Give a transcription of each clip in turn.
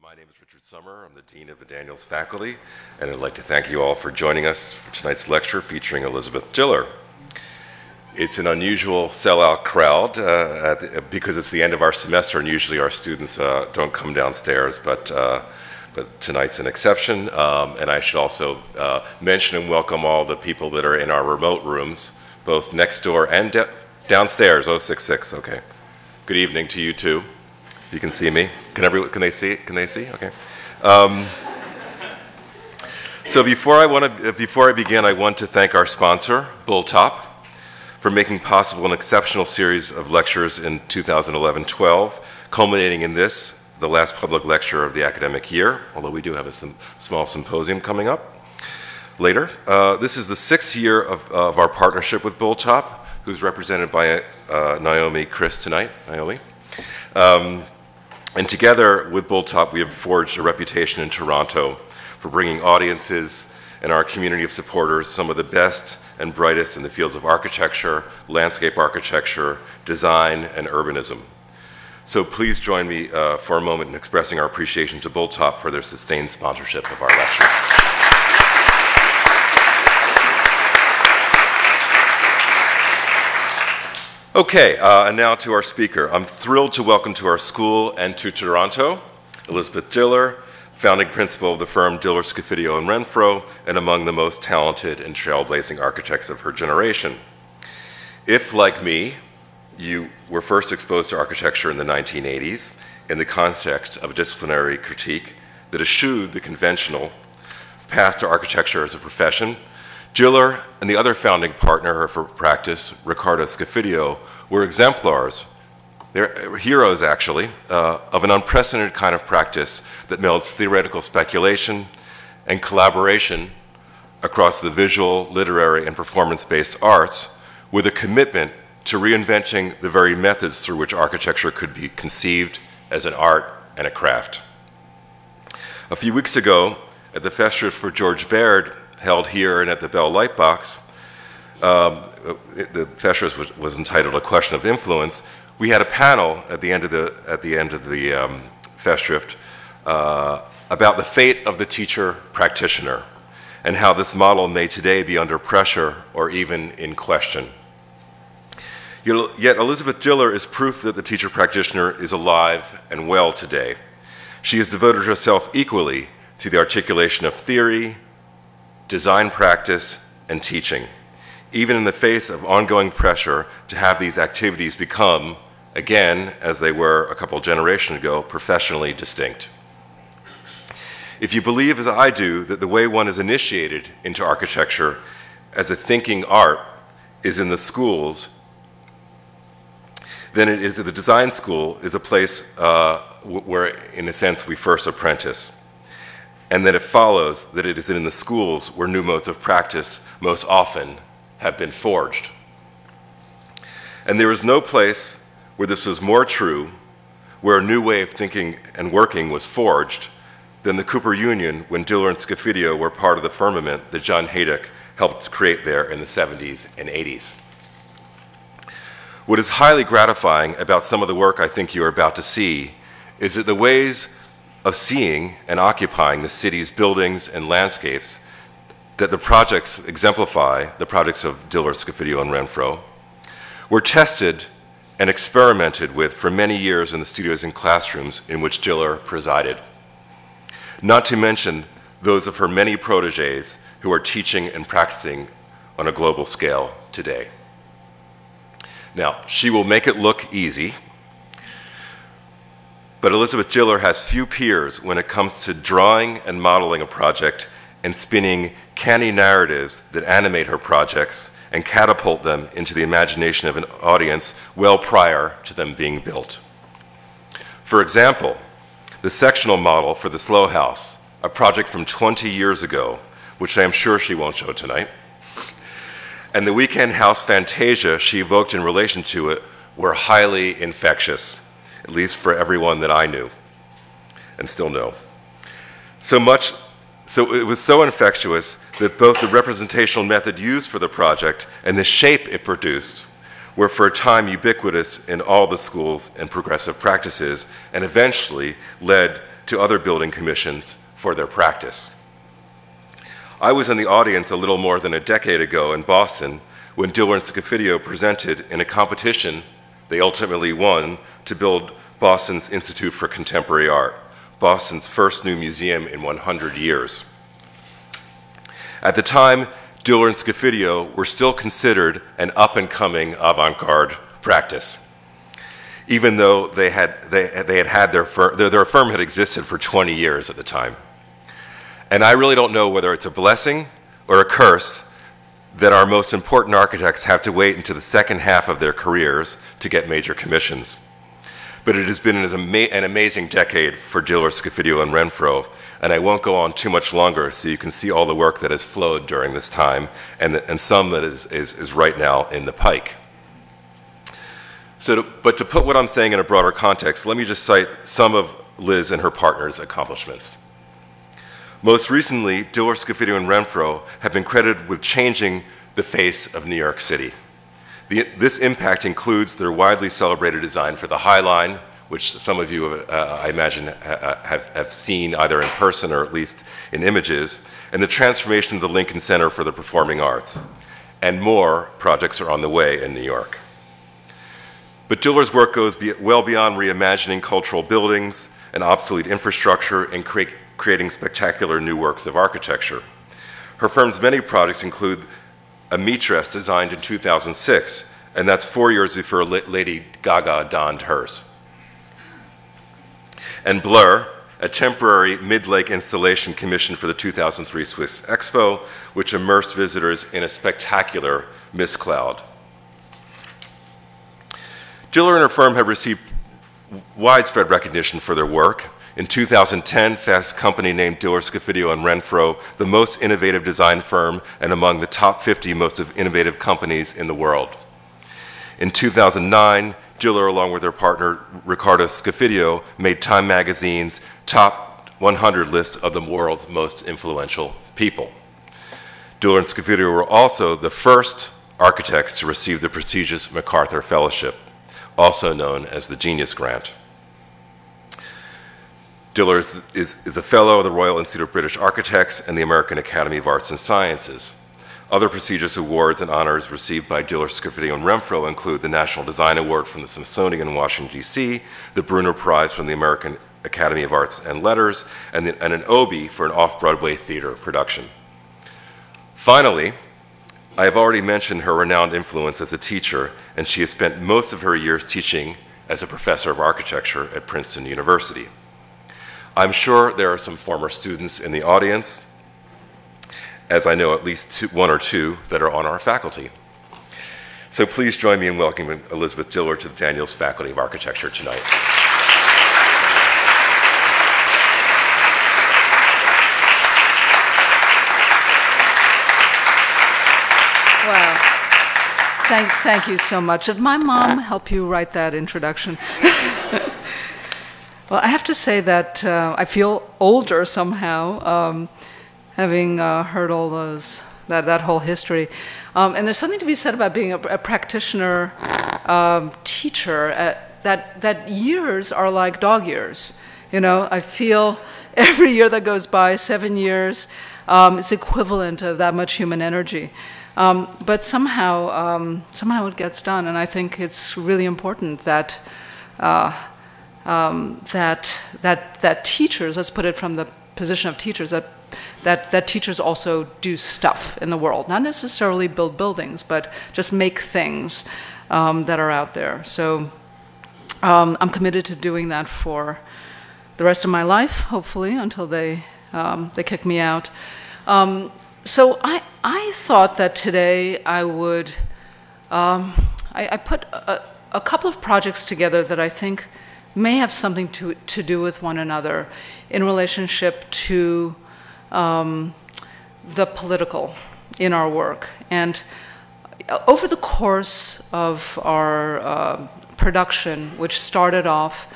My name is Richard Sommer. I'm the Dean of the Daniels Faculty, and I'd like to thank you all for joining us for tonight's lecture featuring Elizabeth Diller. It's an unusual sellout crowd because it's the end of our semester, and usually our students don't come downstairs, but tonight's an exception. And I should also mention and welcome all the people that are in our remote rooms, both next door and downstairs, 066, okay. Good evening to you too. You can see me. Can they see? Can they see? Okay. So before I begin, I want to thank our sponsor, Bulthaup, for making possible an exceptional series of lectures in 2011-12, culminating in this, the last public lecture of the academic year, although we do have a small symposium coming up later. This is the 6th year of our partnership with Bulthaup, who's represented by Naomi Chris tonight. Naomi. And together with Bulthaup, we have forged a reputation in Toronto for bringing audiences and our community of supporters some of the best and brightest in the fields of architecture, landscape architecture, design, and urbanism. So please join me for a moment in expressing our appreciation to Bulthaup for their sustained sponsorship of our lectures. Okay, and now to our speaker. I'm thrilled to welcome to our school and to Toronto, Elizabeth Diller, founding principal of the firm Diller, Scofidio and Renfro, and among the most talented and trailblazing architects of her generation. If, like me, you were first exposed to architecture in the 1980s in the context of a disciplinary critique that eschewed the conventional path to architecture as a profession, Diller and the other founding partner of her practice, Ricardo Scofidio, were exemplars, they're heroes actually, of an unprecedented kind of practice that melds theoretical speculation and collaboration across the visual, literary, and performance-based arts with a commitment to reinventing the very methods through which architecture could be conceived as an art and a craft. A few weeks ago, at the Festival for George Baird, held here and at the Bell Lightbox, the festival was entitled "A Question of Influence." We had a panel at the end of the festival about the fate of the teacher practitioner and how this model may today be under pressure or even in question. Yet Elizabeth Diller is proof that the teacher practitioner is alive and well today. She has devoted herself equally to the articulation of theory, design practice, and teaching, even in the face of ongoing pressure to have these activities become, again, as they were a couple generations ago, professionally distinct. If you believe, as I do, that the way one is initiated into architecture as a thinking art is in the schools, then it is the design school is a place where, in a sense, we first apprentice. And that it follows that it is in the schools where new modes of practice most often have been forged. And there is no place where this is more true, where a new way of thinking and working was forged, than the Cooper Union when Diller and Scofidio were part of the firmament that John Haydock helped create there in the 70s and 80s. What is highly gratifying about some of the work I think you are about to see is that the ways of seeing and occupying the city's buildings and landscapes that the projects exemplify, the projects of Diller, Scofidio, and Renfro, were tested and experimented with for many years in the studios and classrooms in which Diller presided. Not to mention those of her many proteges who are teaching and practicing on a global scale today. Now, she will make it look easy, but Elizabeth Diller has few peers when it comes to drawing and modeling a project and spinning canny narratives that animate her projects and catapult them into the imagination of an audience well prior to them being built. For example, the sectional model for the Slow House, a project from 20 years ago, which I am sure she won't show tonight, and the weekend house fantasia she evoked in relation to it were highly infectious, at least for everyone that I knew and still know. So it was so infectious that both the representational method used for the project and the shape it produced were for a time ubiquitous in all the schools and progressive practices, and eventually led to other building commissions for their practice. I was in the audience a little more than a decade ago in Boston when Diller and Scofidio presented in a competition they ultimately won to build Boston's Institute for Contemporary Art, Boston's first new museum in 100 years. At the time, Diller and Scofidio were still considered an up-and-coming avant-garde practice, even though their firm had existed for 20 years at the time. And I really don't know whether it's a blessing or a curse that our most important architects have to wait until the second half of their careers to get major commissions. But it has been an amazing decade for Diller, Scofidio, and Renfro, and I won't go on too much longer so you can see all the work that has flowed during this time and some that is right now in the pike. But to put what I'm saying in a broader context, let me just cite some of Liz and her partners' accomplishments. Most recently, Diller, Scofidio, and Renfro have been credited with changing the face of New York City. This impact includes their widely celebrated design for the High Line, which some of you, I imagine, have seen either in person or at least in images, and the transformation of the Lincoln Center for the Performing Arts. And more projects are on the way in New York. But Diller's work goes well beyond reimagining cultural buildings and obsolete infrastructure and creating spectacular new works of architecture. Her firm's many projects include a Mitras designed in 2006, and that's 4 years before Lady Gaga donned hers. And Blur, a temporary mid-lake installation commissioned for the 2003 Swiss Expo, which immersed visitors in a spectacular mist cloud. Diller and her firm have received widespread recognition for their work. In 2010, Fast Company named Diller, Scofidio, and Renfro the most innovative design firm and among the top 50 most innovative companies in the world. In 2009, Diller, along with her partner Riccardo Scofidio, made Time Magazine's top 100 list of the world's most influential people. Diller and Scofidio were also the first architects to receive the prestigious MacArthur Fellowship, also known as the Genius Grant. Diller is a fellow of the Royal Institute of British Architects and the American Academy of Arts and Sciences. Other prestigious awards and honors received by Diller, Scofidio, and Renfro include the National Design Award from the Smithsonian in Washington, D.C., the Bruner Prize from the American Academy of Arts and Letters, and an Obie for an off-Broadway theater production. Finally, I have already mentioned her renowned influence as a teacher, and she has spent most of her years teaching as a professor of architecture at Princeton University. I'm sure there are some former students in the audience, as I know at least one or two that are on our faculty. So please join me in welcoming Elizabeth Diller to the Daniels Faculty of Architecture tonight. Wow. Thank you so much. Did my mom help you write that introduction? Well, I have to say that I feel older somehow, having heard all that whole history. And there's something to be said about being a practitioner, teacher, that years are like dog years. You know, I feel every year that goes by, 7 years, is equivalent of that much human energy. But somehow it gets done, and I think it's really important that that teachers, let's put it from the position of teachers, that teachers also do stuff in the world, not necessarily build buildings, but just make things that are out there. So I'm committed to doing that for the rest of my life, hopefully, until they kick me out. So I thought that today I would, I put a couple of projects together that I think may have something to do with one another in relationship to the political in our work. And over the course of our production, which started off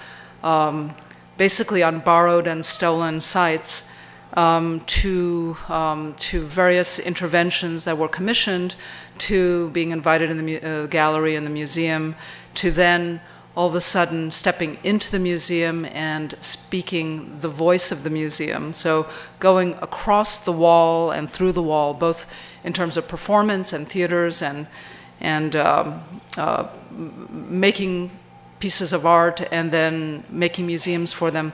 basically on borrowed and stolen sites, to various interventions that were commissioned, to being invited in the gallery and the museum, to then all of a sudden stepping into the museum and speaking the voice of the museum. So going across the wall and through the wall, both in terms of performance and theaters and making pieces of art and then making museums for them.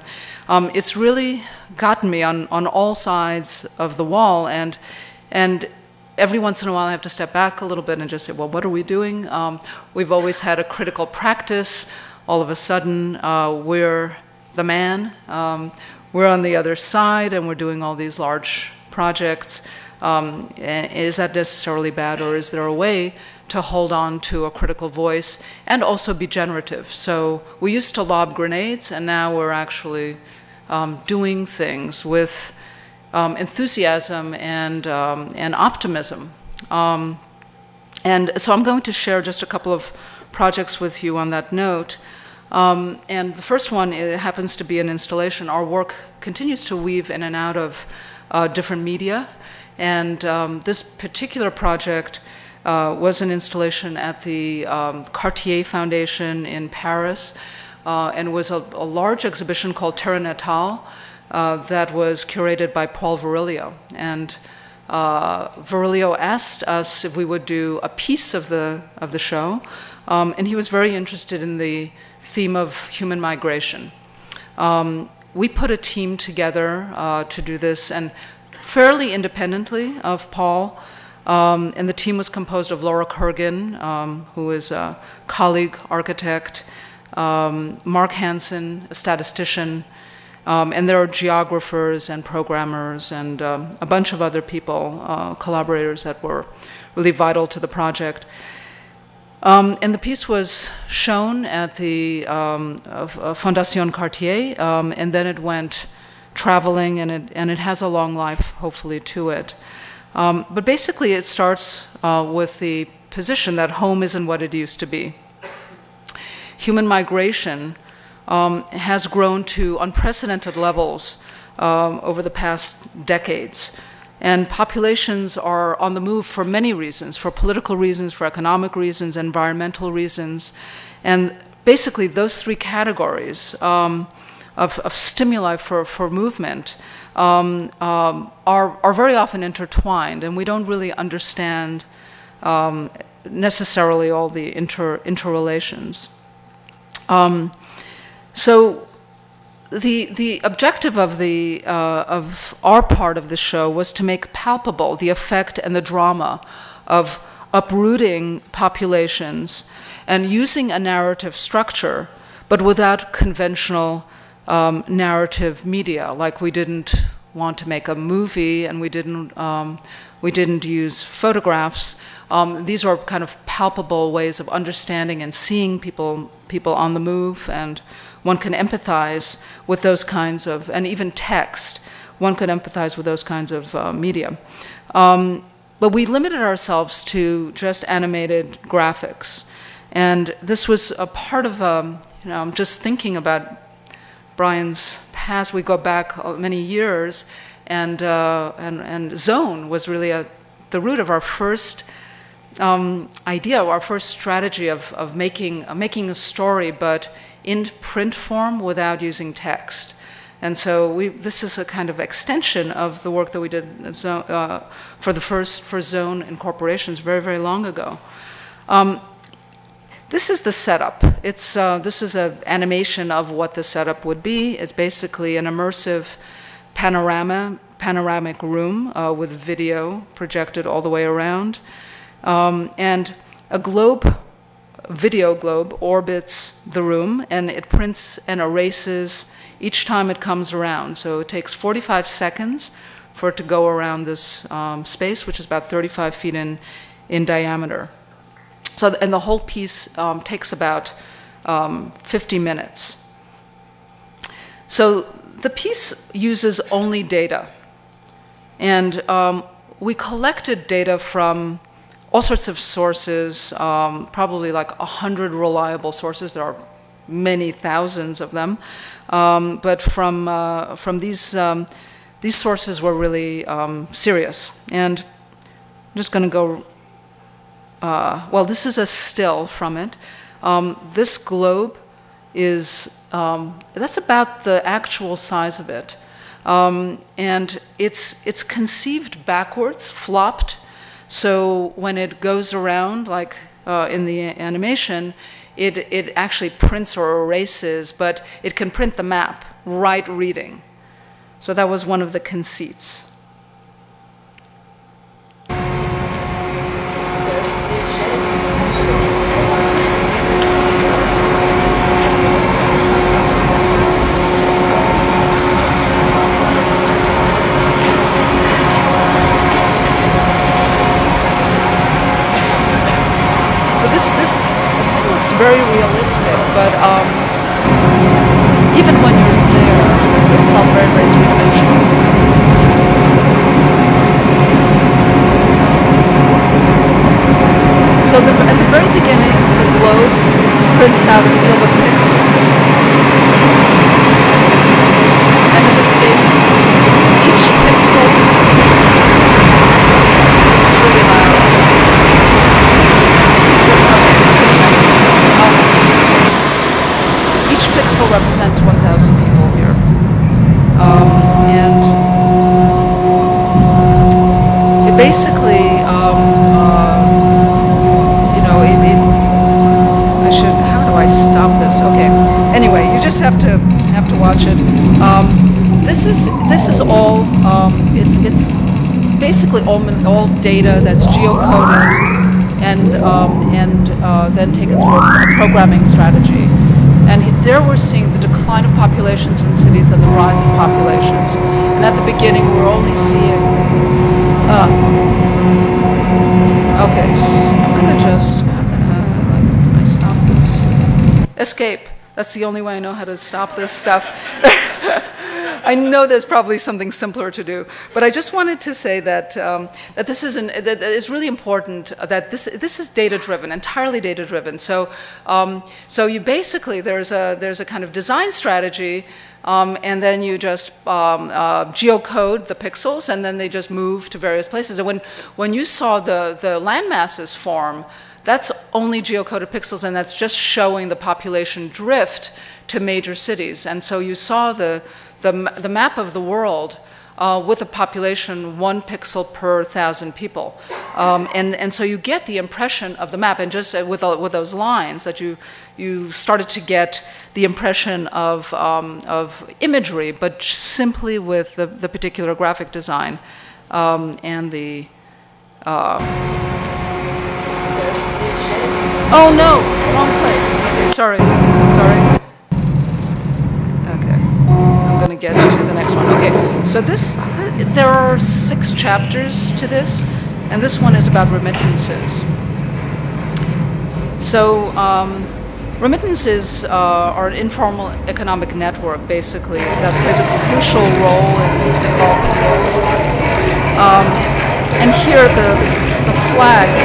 It's really gotten me on all sides of the wall, and every once in a while I have to step back a little bit and just say, well, what are we doing? We've always had a critical practice. All of a sudden, we're the man. We're on the other side, and we're doing all these large projects. Is that necessarily bad, or is there a way to hold on to a critical voice and also be generative? So we used to lob grenades, and now we're actually doing things with enthusiasm and optimism. And so I'm going to share just a couple of projects with you on that note. And the first one, it happens to be an installation. Our work continues to weave in and out of different media. And this particular project was an installation at the Cartier Foundation in Paris, and was a large exhibition called Terra Natale that was curated by Paul Virilio. And Virilio asked us if we would do a piece of the show, and he was very interested in the theme of human migration. We put a team together to do this, and fairly independently of Paul, and the team was composed of Laura Kurgan, who is a colleague architect, Mark Hansen, a statistician, and there are geographers and programmers and a bunch of other people, collaborators that were really vital to the project. And the piece was shown at the Fondation Cartier, and then it went traveling, and it has a long life, hopefully, to it. But basically, it starts with the position that home isn't what it used to be. Human migration has grown to unprecedented levels over the past decades. And populations are on the move for many reasons, for political reasons, for economic reasons, environmental reasons. And basically, those three categories of stimuli for movement are very often intertwined, and we don't really understand necessarily all the interrelations. So the objective of our part of the show was to make palpable the effect and the drama of uprooting populations and using a narrative structure, but without conventional narrative media. Like, we didn't want to make a movie, and we didn't use photographs. These are kind of palpable ways of understanding and seeing people on the move, and one can empathize with those kinds of, and even text, one could empathize with those kinds of media. But we limited ourselves to just animated graphics. And this was a part of, I'm just thinking about Brian's past. We go back many years, and zone was really the root of our first idea, our first strategy of making a story, but in print form without using text. And so this is a kind of extension of the work that we did for Zone Incorporations very, very long ago. This is the setup. This is an animation of what the setup would be. It's basically an immersive panoramic room with video projected all the way around. And a video globe orbits the room, and it prints and erases each time it comes around. So it takes 45 seconds for it to go around this space, which is about 35 feet in diameter. So, and the whole piece takes about 50 minutes. So the piece uses only data. And we collected data from all sorts of sources, probably like 100 reliable sources. There are many thousands of them. But from these sources were really serious. And I'm just going to go, well, this is a still from it. This globe is, that's about the actual size of it. And it's conceived backwards, flopped, so when it goes around, like in the animation, it actually prints or erases, but it can print the map, right reading. So that was one of the conceits. Very realistic, but even when you're there, it felt very, very three-dimensional. So at the very beginning, the globe prints out a field of pixels. And in this case, each pixel, it's really loud. Each pixel represents 1,000 people here. And it basically, you know, I should, how do I stop this? Okay. Anyway, you just have to watch it. This is all, it's basically all data that's geocoded and then taken through a programming strategy. And there we're seeing the decline of populations in cities and the rise of populations. And at the beginning, we're only seeing... okay, so I'm going to just... can I stop this? Escape. That's the only way I know how to stop this stuff. I know there's probably something simpler to do, but I just wanted to say that that this is that it's really important that this is data-driven, entirely data-driven. So so you basically there's a kind of design strategy, and then you just geocode the pixels, and then they just move to various places. And when you saw the land masses form, that's only geocoded pixels, and that's just showing the population drift to major cities. And so you saw the map of the world with a population 1 pixel per 1,000 people. And so you get the impression of the map, and just with those lines that you started to get the impression of imagery, but simply with the particular graphic design and the... oh no, wrong place. Okay, sorry. Get to the next one. Okay, so there are 6 chapters to this, and this one is about remittances. So remittances are an informal economic network, basically, that plays a crucial role in developing the world. And here the flags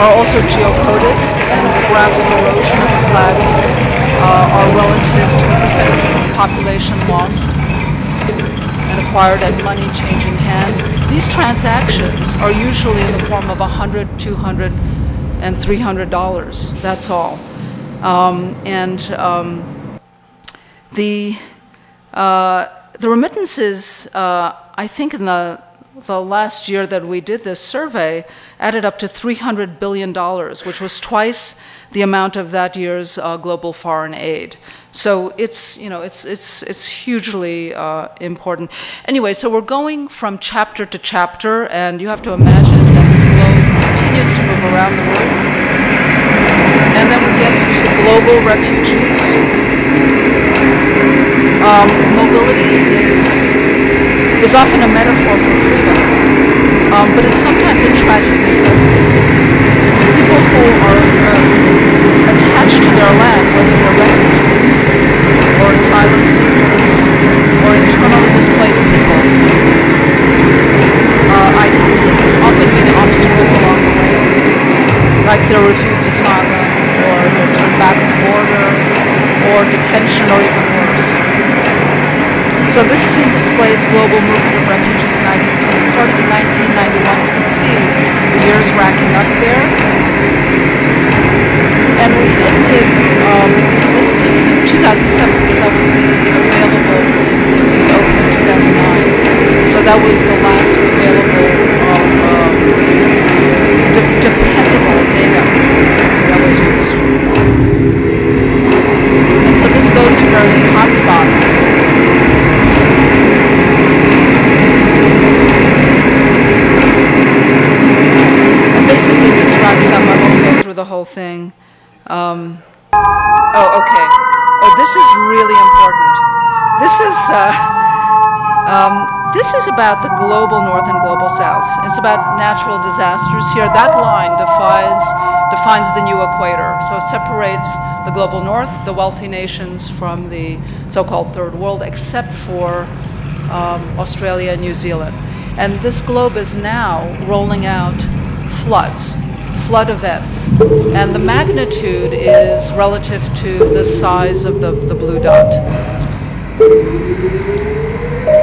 are also geocoded, and the graphic erosion of the flags are relative to the percentages of population lost and acquired as money changing hands. These transactions are usually in the form of $100, $200, and $300. That's all. The remittances, I think, in the last year that we did this survey, added up to $300 billion, which was twice the amount of that year's global foreign aid. So it's, you know, it's hugely important. Anyway, so we're going from chapter to chapter, and you have to imagine that this globe continues to move around the world. And then we get to global refugees. Mobility is often a metaphor for freedom, but it's sometimes a tragic necessity. People who are attached to their land, whether they're refugees or asylum seekers or internally displaced people, it's often been obstacles along the way, like they're refused asylum, or they're turned back at the border, or detention, or even worse. So this scene displays global movement of refugees starting in 1991. You can see the years racking up there. And we ended this piece that was the last available dependable data that was used. And so this goes to various hotspots. And basically this wraps up. I won't go through the whole thing. Oh, okay. Oh, this is really important. This is about the global north and global south. It's about natural disasters here. That line defines the new equator. So it separates the global north, the wealthy nations, from the so-called third world, except for Australia and New Zealand. And this globe is now rolling out floods, flood events. And the magnitude is relative to the size of the blue dot.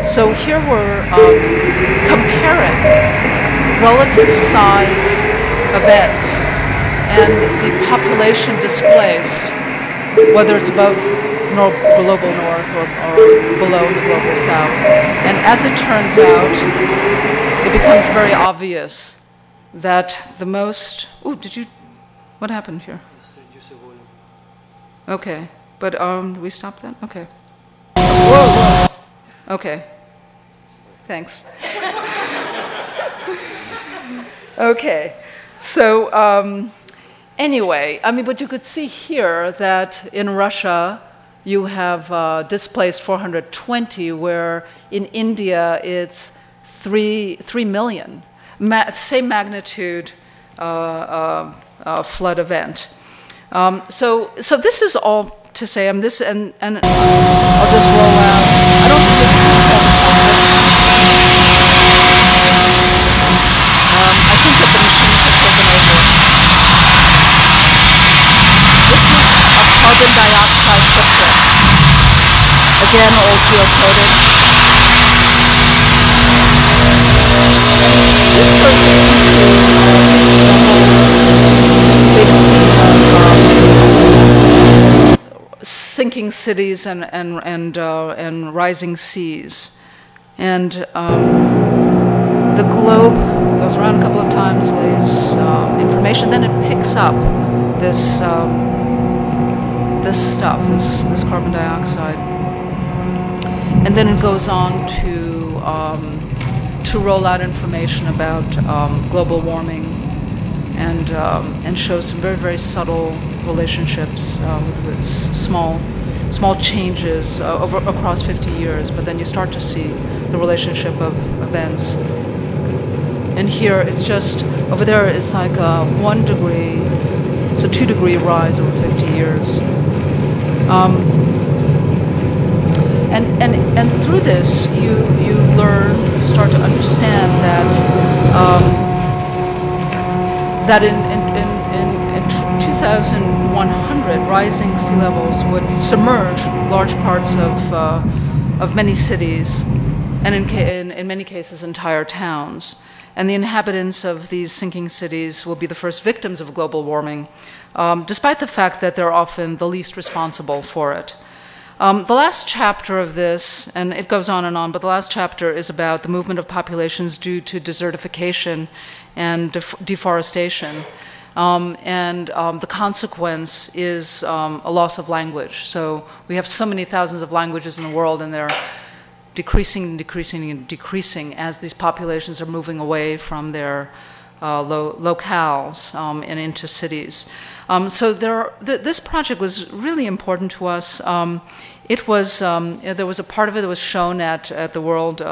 So here we're comparing relative size events and the population displaced, whether it's above global north or below the global south. And as it turns out, it becomes very obvious that the most... Ooh, what happened here? Okay, but we stopped that? Okay. Whoa. Okay. Thanks. Okay. So anyway, I mean, but you could see here that in Russia you have displaced 420, where in India it's 3 million. Same magnitude flood event. So this is all to say, and I'll just roll out. I don't think we can focus on it. I think that the machines have taken over. This is a carbon dioxide footprint. Again, all geocoded. This goes into the whole big theme of sinking cities and rising seas. And the globe goes around a couple of times, lays information, then it picks up this stuff, this carbon dioxide. And then it goes on to roll out information about global warming and show some very, very subtle relationships with small changes across 50 years, but then you start to see the relationship of events. And here it's just, over there it's like 1 degree, it's a 2-degree rise over 50 years. And through this, you start to understand that in 2100, rising sea levels would submerge large parts of many cities, and in many cases entire towns. And the inhabitants of these sinking cities will be the first victims of global warming, despite the fact that they're often the least responsible for it. The last chapter of this, and it goes on, but the last chapter is about the movement of populations due to desertification and deforestation. The consequence is a loss of language. So we have so many thousands of languages in the world, and they're decreasing and decreasing and decreasing as these populations are moving away from their locales and into cities. So this project was really important to us. It was there was a part of it that was shown at the World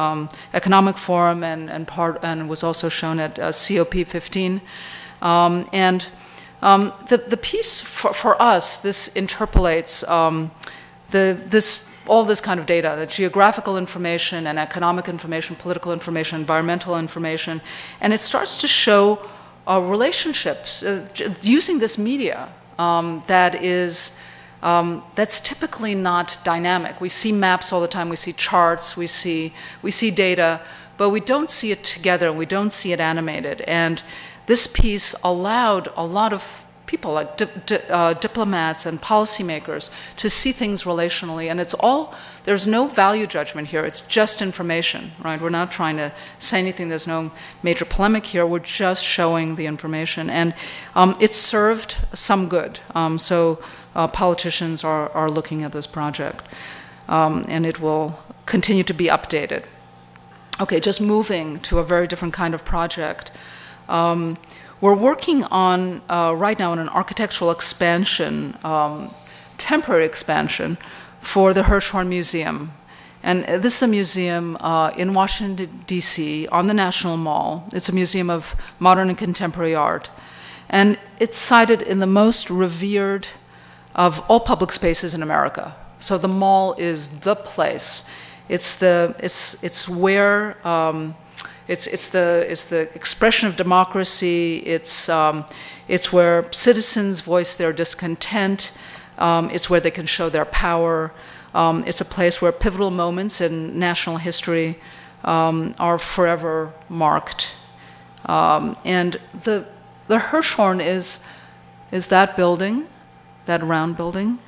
Economic Forum and was also shown at COP15. The piece for us, this interpolates all this kind of data, the geographical information and economic information, political information, environmental information, and it starts to show relationships using this media that's typically not dynamic. We see maps all the time, we see charts, we see data, but we don't see it together, we don't see it animated. And this piece allowed a lot of people, like diplomats and policymakers, to see things relationally. And it's all, there's no value judgment here. It's just information, right? We're not trying to say anything. There's no major polemic here. We're just showing the information. And it served some good. So politicians are looking at this project. And it will continue to be updated. Okay, just moving to a very different kind of project. We're working on, right now, on an architectural expansion, temporary expansion, for the Hirshhorn Museum. And this is a museum in Washington, D.C., on the National Mall. It's a museum of modern and contemporary art. And it's sited in the most revered of all public spaces in America. So the mall is the place. It's where it's the expression of democracy. It's where citizens voice their discontent. It's where they can show their power. It's a place where pivotal moments in national history are forever marked. And the Hirshhorn is that building, that round building.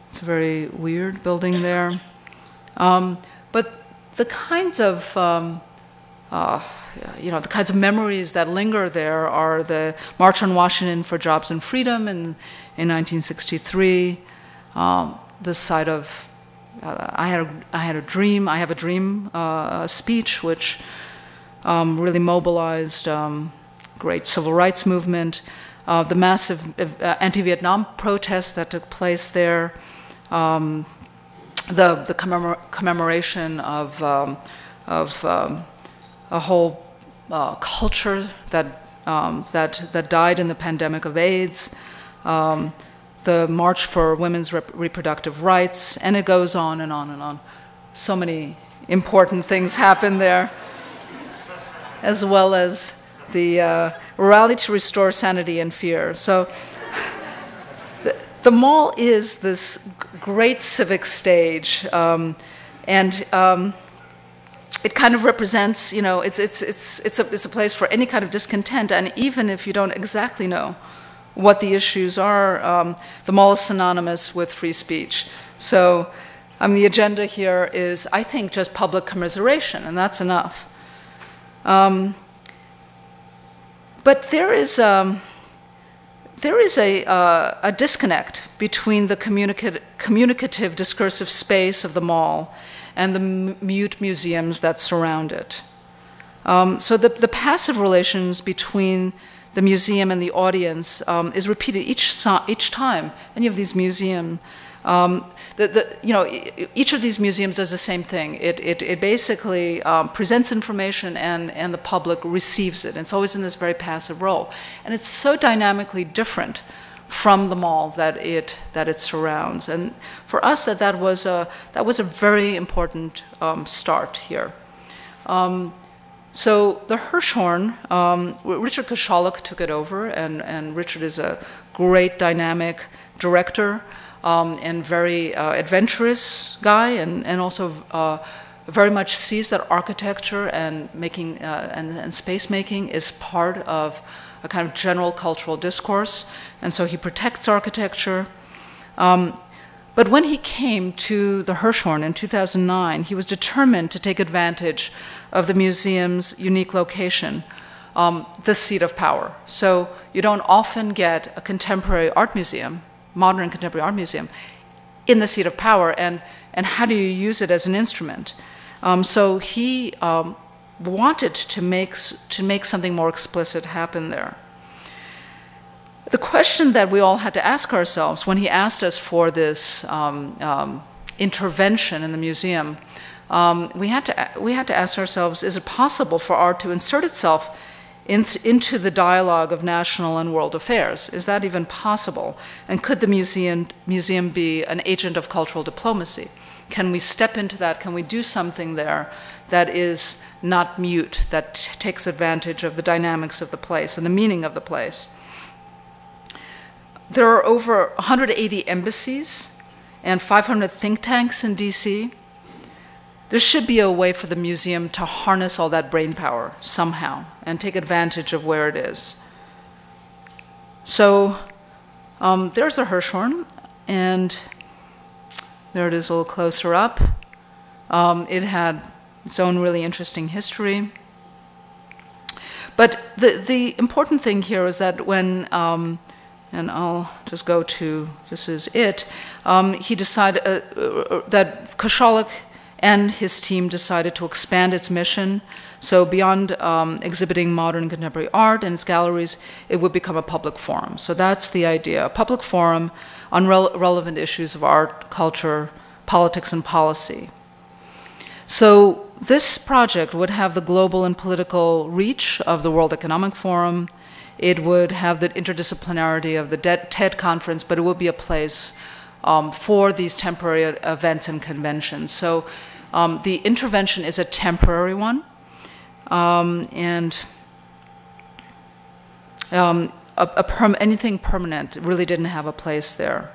It's a very weird building there. But the kinds of the kinds of memories that linger there are the March on Washington for Jobs and Freedom in 1963, the site of I have a dream speech, which really mobilized great civil rights movement, the massive anti-Vietnam protests that took place there, the commemoration of a whole culture that died in the pandemic of AIDS, the March for Women's Reproductive Rights, and it goes on and on and on. So many important things happen there, as well as the rally to restore sanity and fear. So the mall is this great civic stage, and it kind of represents, it's a place for any kind of discontent, and even if you don't exactly know what the issues are, the mall is synonymous with free speech. So, the agenda here is, I think, just public commiseration, and that's enough. But there is a disconnect between the communicative discursive space of the mall and the mute museums that surround it. So the passive relations between the museum and the audience is repeated each time any of these museums. Each of these museums does the same thing. It basically presents information and the public receives it. It's always in this very passive role, and it's so dynamically different from the mall that it surrounds. And for us, that was a very important start here. So the Hirshhorn, Richard Kosholek took it over, and Richard is a great dynamic director and very adventurous guy, and also very much sees that architecture and making and space making is part of a kind of general cultural discourse, and so he protects architecture. But when he came to the Hirshhorn in 2009, he was determined to take advantage of the museum's unique location, the seat of power. So you don't often get a contemporary art museum, modern and contemporary art museum, in the seat of power, and how do you use it as an instrument? So he wanted to make something more explicit happen there. The question that we all had to ask ourselves when he asked us for this intervention in the museum, we had to ask ourselves: is it possible for art to insert itself into the dialogue of national and world affairs? Is that even possible? And could the museum be an agent of cultural diplomacy? Can we step into that? Can we do something there that is not mute, that takes advantage of the dynamics of the place and the meaning of the place? There are over 180 embassies and 500 think tanks in DC. There should be a way for the museum to harness all that brain power somehow and take advantage of where it is. So There's a Hirshhorn, and there it is a little closer up. It had its own really interesting history. But the important thing here is that when, and I'll just go to, this is it, he decided that Koszalek and his team decided to expand its mission. So beyond exhibiting modern contemporary art in its galleries, it would become a public forum. So that's the idea, a public forum on relevant issues of art, culture, politics, and policy. So this project would have the global and political reach of the World Economic Forum. It would have the interdisciplinarity of the TED conference, but it would be a place for these temporary events and conventions. So the intervention is a temporary one, and anything permanent really didn't have a place there.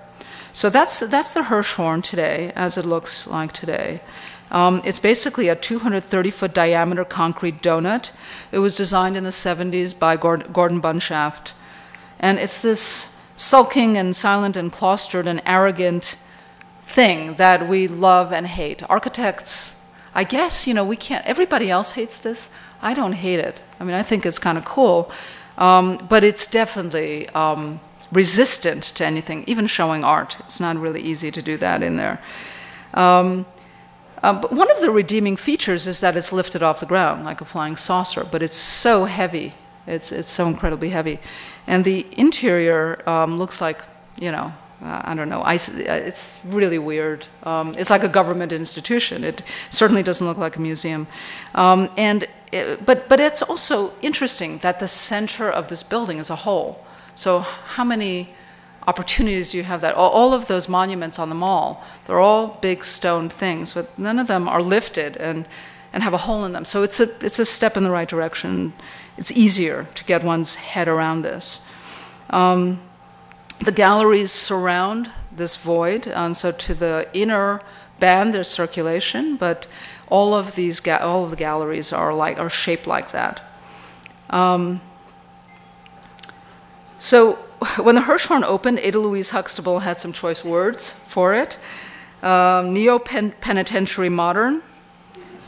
So that's the Hirshhorn today, as it looks like today. It's basically a 230-foot diameter concrete donut. It was designed in the 70s by Gordon Bunshaft. And it's this sulking and silent and cloistered and arrogant thing that we love and hate. Architects, I guess, you know, we can't, everybody else hates this. I don't hate it. I mean, I think it's kind of cool. But it's definitely resistant to anything, even showing art. It's not really easy to do that in there. But one of the redeeming features is that it's lifted off the ground like a flying saucer, but it's so heavy. It's so incredibly heavy. And the interior looks like, you know, I don't know, it's really weird. It's like a government institution. It certainly doesn't look like a museum. But it's also interesting that the center of this building is a hole. So how many opportunities you have that? All of those monuments on the mall, they're all big stone things, but none of them are lifted and have a hole in them. So it's a step in the right direction. It's easier to get one's head around this. The galleries surround this void, and so to the inner band there's circulation, but all of the galleries are shaped like that. So when the Hirshhorn opened, Ada Louise Huxtable had some choice words for it. Neo-penitentiary modern,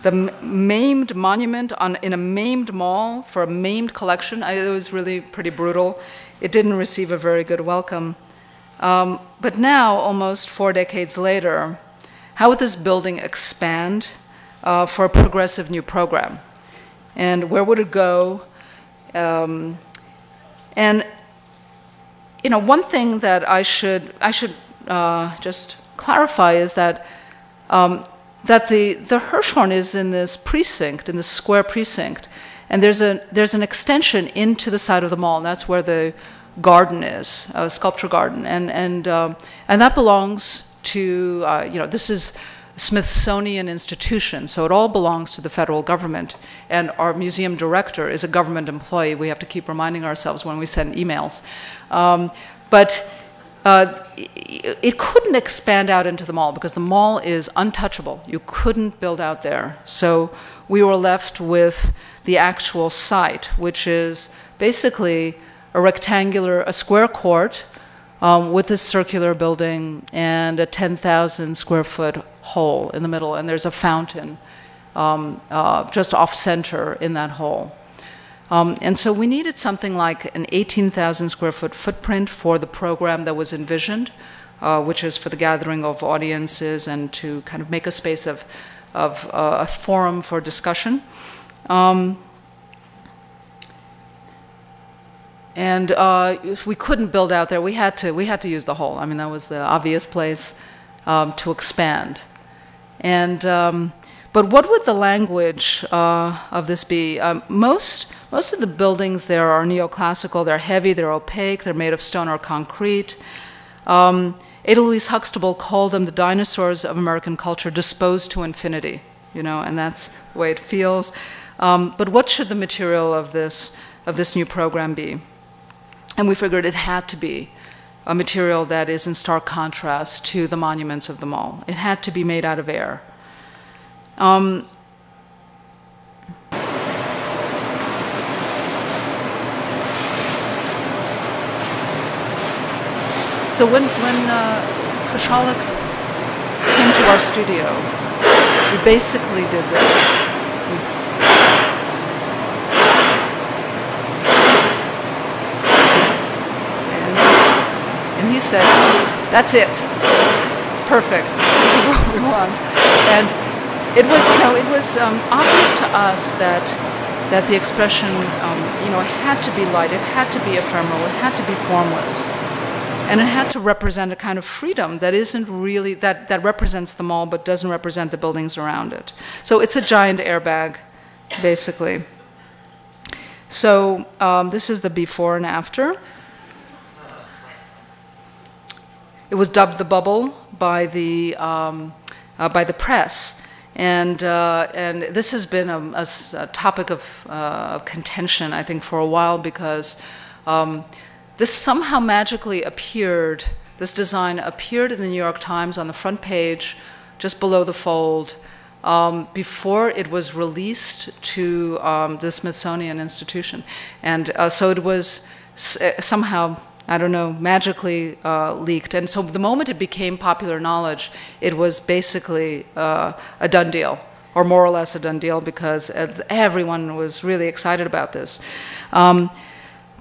the maimed monument in a maimed mall for a maimed collection. It was really pretty brutal. It didn't receive a very good welcome. But now, almost 4 decades later, how would this building expand for a progressive new program? And where would it go? And you know, one thing that I should just clarify is that the Hirshhorn is in this precinct, in this square precinct, and there's an extension into the side of the mall, and that's where the garden is, a sculpture garden, and that belongs to you know, this is a Smithsonian institution, so it all belongs to the federal government, and our museum director is a government employee. We have to keep reminding ourselves when we send emails. But it couldn't expand out into the mall because the mall is untouchable. You couldn't build out there. So we were left with the actual site, which is basically a square court with this circular building and a 10,000 square foot hole in the middle. And there's a fountain just off center in that hole. And so we needed something like an 18,000 square foot footprint for the program that was envisioned, which is for the gathering of audiences and to kind of make a space of a forum for discussion. We couldn't build out there. We had to use the hole. I mean, that was the obvious place to expand. But what would the language of this be? Most of the buildings there are neoclassical. They're heavy, they're opaque, they're made of stone or concrete. Ada Louise Huxtable called them the dinosaurs of American culture, disposed to infinity, you know, and that's the way it feels. But what should the material of this new program be? And we figured it had to be a material that is in stark contrast to the monuments of the mall. It had to be made out of air. So when Koshalik came to our studio, we basically did this. And he said, "That's it. It's perfect. This is what we want." And it was, it was obvious to us that the expression, had to be light, it had to be ephemeral, it had to be formless. And it had to represent a kind of freedom that isn't really, that represents the mall but doesn't represent the buildings around it. So it's a giant airbag, basically. So this is the before and after. It was dubbed the bubble by the press. And this has been a topic of contention, I think, for a while, because this somehow magically appeared, this design appeared in the New York Times on the front page, just below the fold, before it was released to the Smithsonian Institution. And so it was somehow, I don't know, magically leaked. And so the moment it became popular knowledge, it was basically a done deal, or more or less a done deal, because everyone was really excited about this.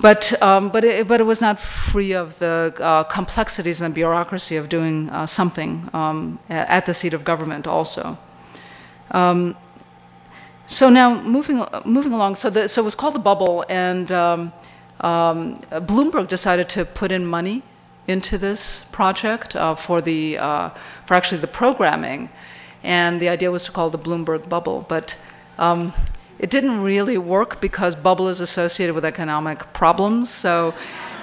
But it was not free of the complexities and the bureaucracy of doing something at the seat of government also. So now moving along, so it was called the bubble, and Bloomberg decided to put in money into this project for actually the programming, and the idea was to call it the Bloomberg bubble, but it didn't really work because bubble is associated with economic problems. So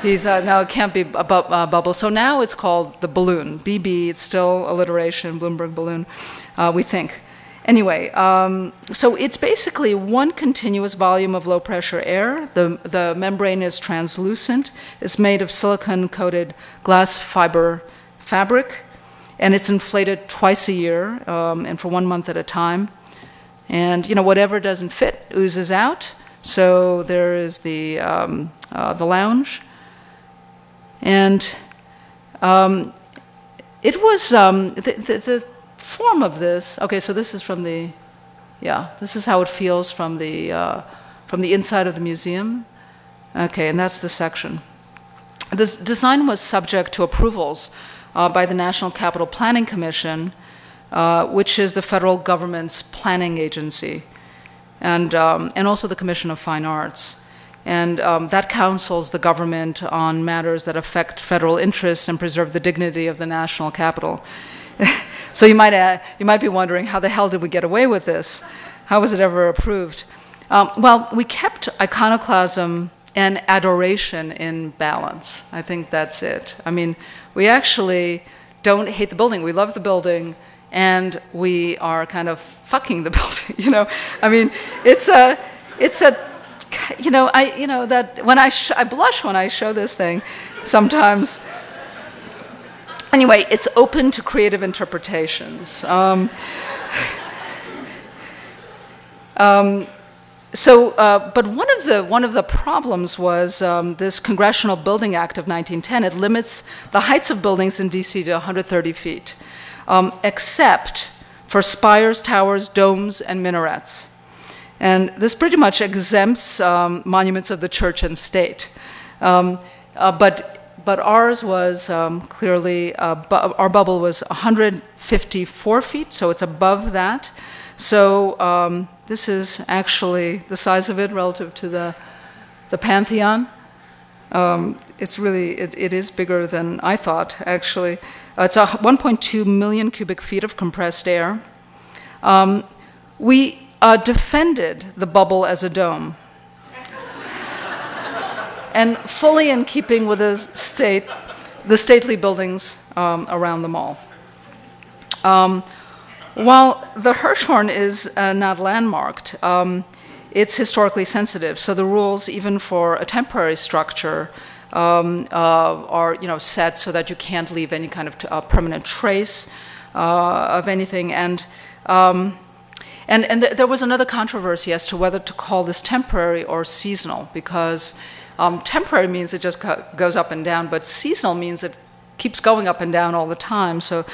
he said, no, it can't be a bubble. So now it's called the balloon, BB. It's still alliteration, Bloomberg balloon, we think. Anyway, so it's basically one continuous volume of low-pressure air. The membrane is translucent. It's made of silicon-coated glass fiber fabric, and it's inflated twice a year and for 1 month at a time. And whatever doesn't fit oozes out. So there is the lounge, and it was the form of this. Okay, so this is from the, this is how it feels from the inside of the museum. Okay, and that's the section. This design was subject to approvals by the National Capital Planning Commission, which is the federal government's planning agency, and also the Commission of Fine Arts. And that counsels the government on matters that affect federal interests and preserve the dignity of the national capital. So you might be wondering, how the hell did we get away with this? How was it ever approved? Well, we kept iconoclasm and adoration in balance. I think that's it. I mean, we actually don't hate the building. We love the building, and we are kind of fucking the building. I mean, that when I blush when I show this thing sometimes. Anyway, it's open to creative interpretations. But one of the problems was this Congressional Building Act of 1910. It limits the heights of buildings in D.C. to 130 feet, except for spires, towers, domes, and minarets. And this pretty much exempts monuments of the church and state. But ours was clearly, our bubble was 154 feet, so it's above that. So this is actually the size of it relative to the Pantheon. It's really, it is bigger than I thought, actually. It's 1.2 million cubic feet of compressed air. We defended the bubble as a dome, and fully in keeping with the stately buildings around the mall. While the Hirshhorn is not landmarked, it's historically sensitive. So the rules, even for a temporary structure, are set so that you can't leave any kind of permanent trace of anything. And there was another controversy as to whether to call this temporary or seasonal, because temporary means it just goes up and down, but seasonal means it keeps going up and down all the time. So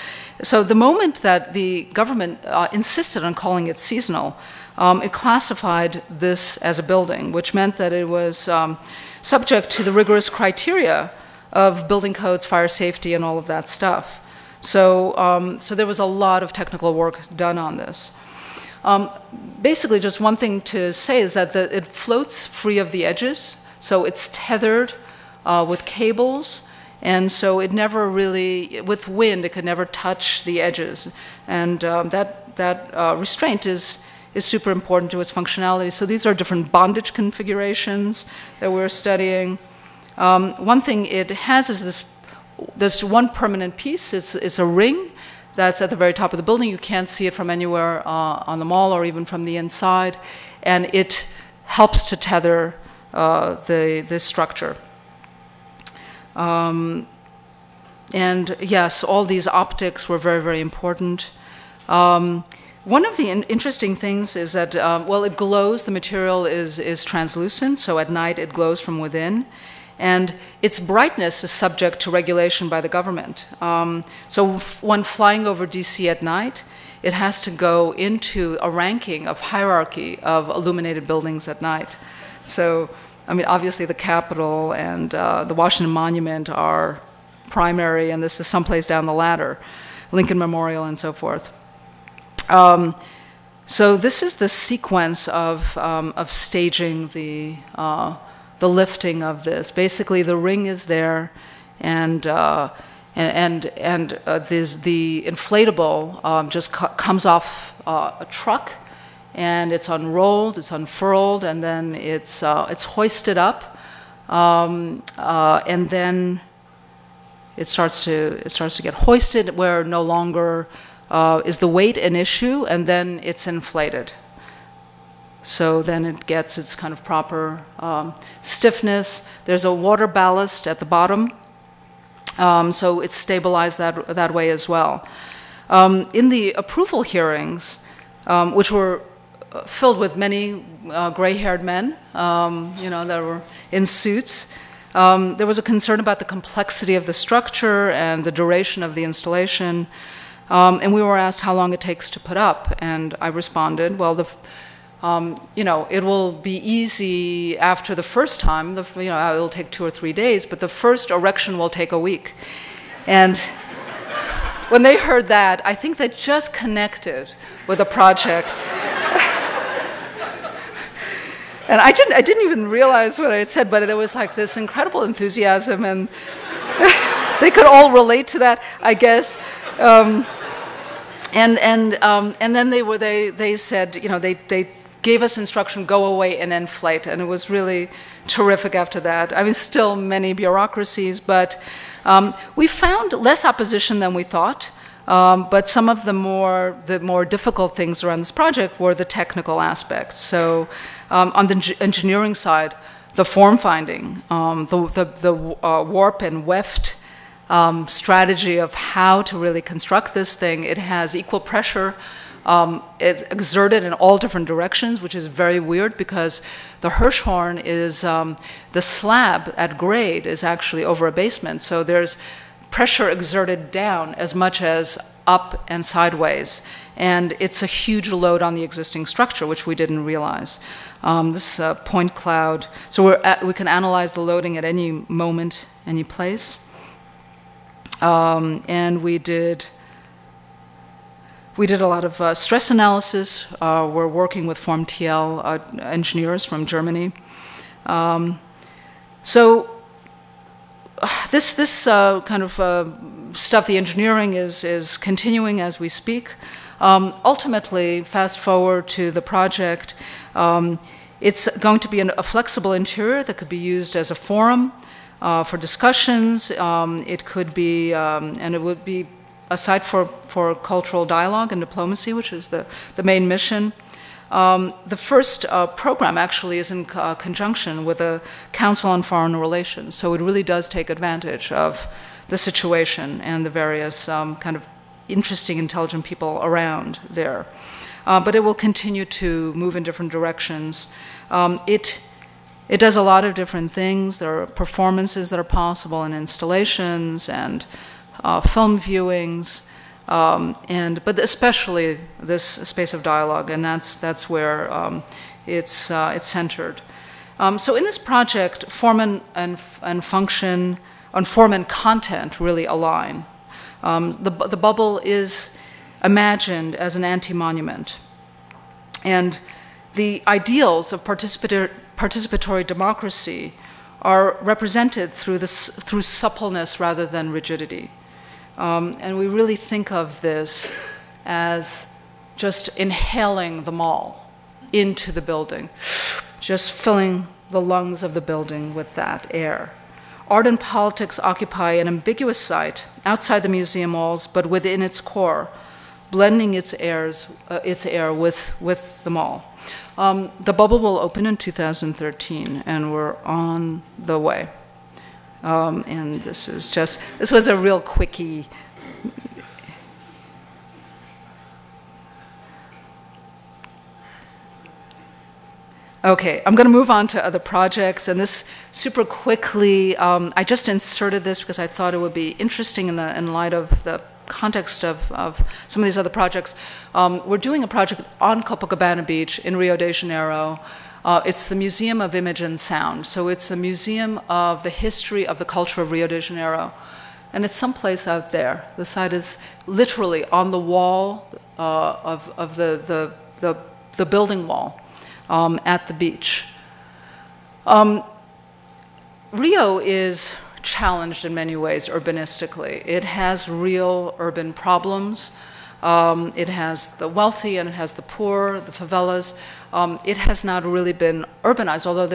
the moment that the government insisted on calling it seasonal, it classified this as a building, which meant that it was subject to the rigorous criteria of building codes, fire safety, and all of that stuff. So there was a lot of technical work done on this. Basically, just one thing to say is that it floats free of the edges, so it's tethered with cables, and so it never really, with wind, it could never touch the edges, and that restraint is super important to its functionality. So these are different bondage configurations that we're studying. One thing it has is this one permanent piece. It's a ring that's at the very top of the building. You can't see it from anywhere on the mall or even from the inside, and it helps to tether the structure. And yes, all these optics were very, very important. One of the interesting things is that, well, it glows. The material is translucent, so at night it glows from within. And its brightness is subject to regulation by the government. So when flying over DC at night, it has to go into a ranking of hierarchy of illuminated buildings at night. So, I mean, obviously the Capitol and the Washington Monument are primary, and this is someplace down the ladder, Lincoln Memorial and so forth. So this is the sequence of staging the lifting of this. Basically, the ring is there, and the inflatable just comes off a truck, and it's unrolled, it's unfurled, and then it's hoisted up, and then it starts to get hoisted where no longer is the weight an issue, and then it's inflated. So then it gets its kind of proper stiffness. There's a water ballast at the bottom, so it's stabilized that way as well. In the approval hearings, which were filled with many gray-haired men, that were in suits, there was a concern about the complexity of the structure and the duration of the installation. And we were asked how long it takes to put up, and I responded, well, it will be easy after the first time. It'll take 2 or 3 days, but the first erection will take a week. And when they heard that, I think they just connected with the project. And I didn't even realize what I had said, but there was like this incredible enthusiasm, and they could all relate to that, I guess. And then they said, they gave us instruction, go away and inflate, and it was really terrific after that. I mean, still many bureaucracies, but we found less opposition than we thought. But some of the more difficult things around this project were the technical aspects. So on the engineering side, the form finding, the warp and weft strategy of how to really construct this thing. It has equal pressure. It's exerted in all different directions, which is very weird because the Hirschhorn is, the slab at grade is actually over a basement. So there's pressure exerted down as much as up and sideways. And it's a huge load on the existing structure, which we didn't realize. This point cloud, so we can analyze the loading at any moment, any place. And we did a lot of stress analysis. We're working with FormTL engineers from Germany. So this kind of stuff, the engineering is continuing as we speak. Ultimately, fast forward to the project, it's going to be a flexible interior that could be used as a forum for discussions. It could be, and it would be a site for cultural dialogue and diplomacy, which is the main mission. The first program actually is in conjunction with the Council on Foreign Relations, so it really does take advantage of the situation and the various kind of interesting, intelligent people around there. But it will continue to move in different directions. It It does a lot of different things. There are performances that are possible and installations and film viewings, but especially this space of dialogue, and that's where it's centered. So in this project, form and function, and form and content really align. The bubble is imagined as an anti-monument, and the ideals of participatory democracy are represented through suppleness rather than rigidity. And we really think of this as just inhaling the mall into the building, just filling the lungs of the building with that air. Art and politics occupy an ambiguous site outside the museum walls, but within its core, blending its air with the mall. The bubble will open in 2013, and we're on the way. And this was a real quickie. Okay, I'm going to move on to other projects, and this super quickly, I just inserted this because I thought it would be interesting in light of the context of some of these other projects. We're doing a project on Copacabana Beach in Rio de Janeiro. It's the Museum of Image and Sound. So it's a museum of the history of the culture of Rio de Janeiro. And it's someplace out there. The site is literally on the wall of the building wall at the beach. Rio is challenged in many ways urbanistically. It has real urban problems. It has the wealthy and it has the poor, the favelas. It has not really been urbanized, although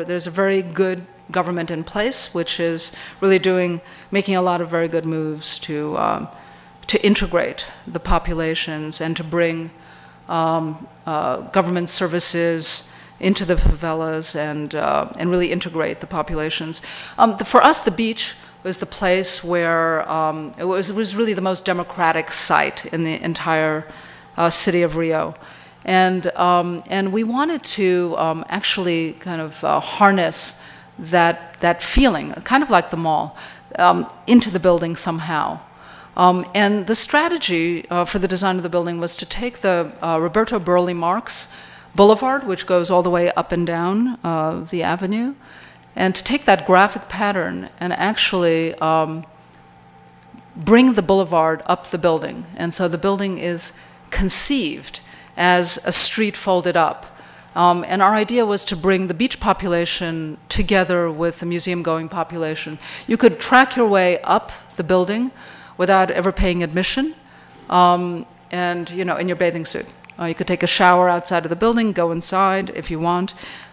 there's a very good government in place, which is really making a lot of very good moves to integrate the populations and to bring government services into the favelas and really integrate the populations. For us, the beach was the place where it was really the most democratic site in the entire city of Rio. And we wanted to actually kind of harness that feeling, kind of like the mall, into the building somehow. And the strategy for the design of the building was to take the Roberto Burle Marx Boulevard, which goes all the way up and down the avenue, and to take that graphic pattern and actually bring the boulevard up the building. And so the building is conceived as a street folded up. And our idea was to bring the beach population together with the museum-going population. You could track your way up the building without ever paying admission, and in your bathing suit. You could take a shower outside of the building, go inside if you want,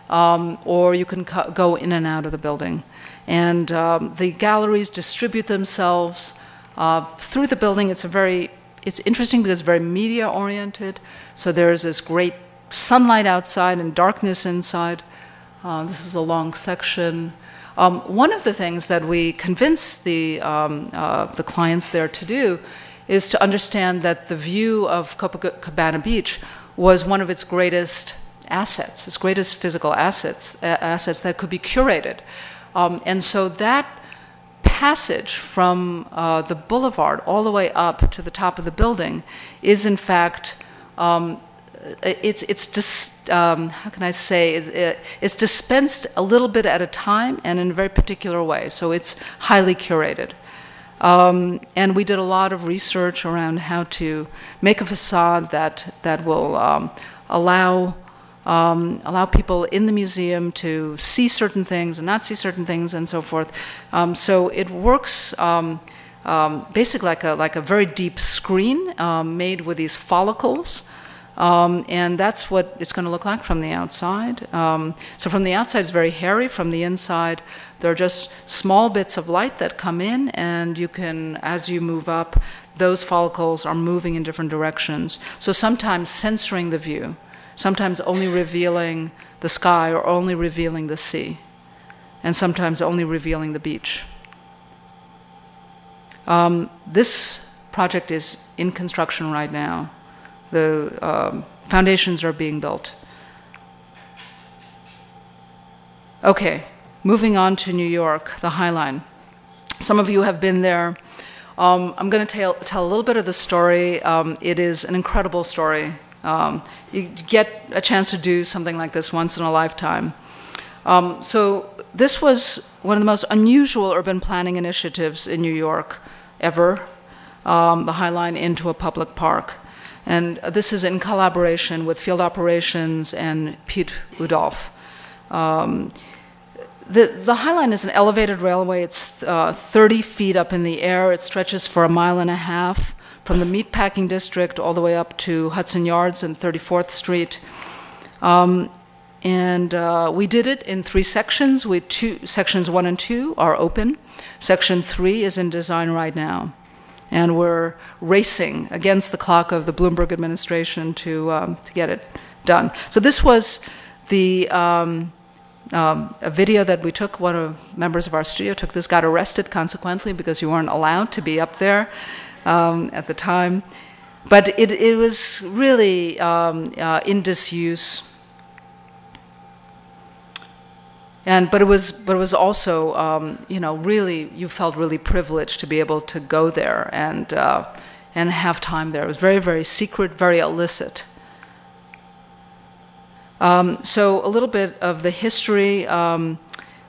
or you can go in and out of the building. And the galleries distribute themselves through the building. It's interesting because it's very media-oriented. So there's this great sunlight outside and darkness inside. This is a long section. One of the things that we convinced the clients there to do is to understand that the view of Copacabana Beach was one of its greatest assets, its greatest physical assets that could be curated. And so that passage from the boulevard all the way up to the top of the building is in fact, how can I say, it's dispensed a little bit at a time and in a very particular way. So it's highly curated. And we did a lot of research around how to make a facade that will allow people in the museum to see certain things and not see certain things and so forth. So it works basically like a very deep screen made with these follicles. And that's what it's going to look like from the outside. So from the outside, it's very hairy. From the inside, there are just small bits of light that come in, and you can, as you move up, those follicles are moving in different directions. So sometimes censoring the view, sometimes only revealing the sky or only revealing the sea, and sometimes only revealing the beach. This project is in construction right now. The foundations are being built. Okay, moving on to New York, the High Line. Some of you have been there. I'm going to tell a little bit of the story. It is an incredible story. You get a chance to do something like this once in a lifetime. So this was one of the most unusual urban planning initiatives in New York ever, the High Line into a public park. And this is in collaboration with Field Operations and Piet Oudolph. The High Line is an elevated railway. It's 30 feet up in the air. It stretches for 1.5 miles from the meatpacking district all the way up to Hudson Yards and 34th Street. We did it in 3 sections. Sections 1 and 2 are open. Section 3 is in design right now. And we're racing against the clock of the Bloomberg administration to get it done. So this was a video that we took. One of the members of our studio took this, got arrested consequently because you weren't allowed to be up there at the time. But it was really in disuse. But it was also, really, you felt really privileged to be able to go there and have time there. It was very, very secret, very illicit. So a little bit of the history. In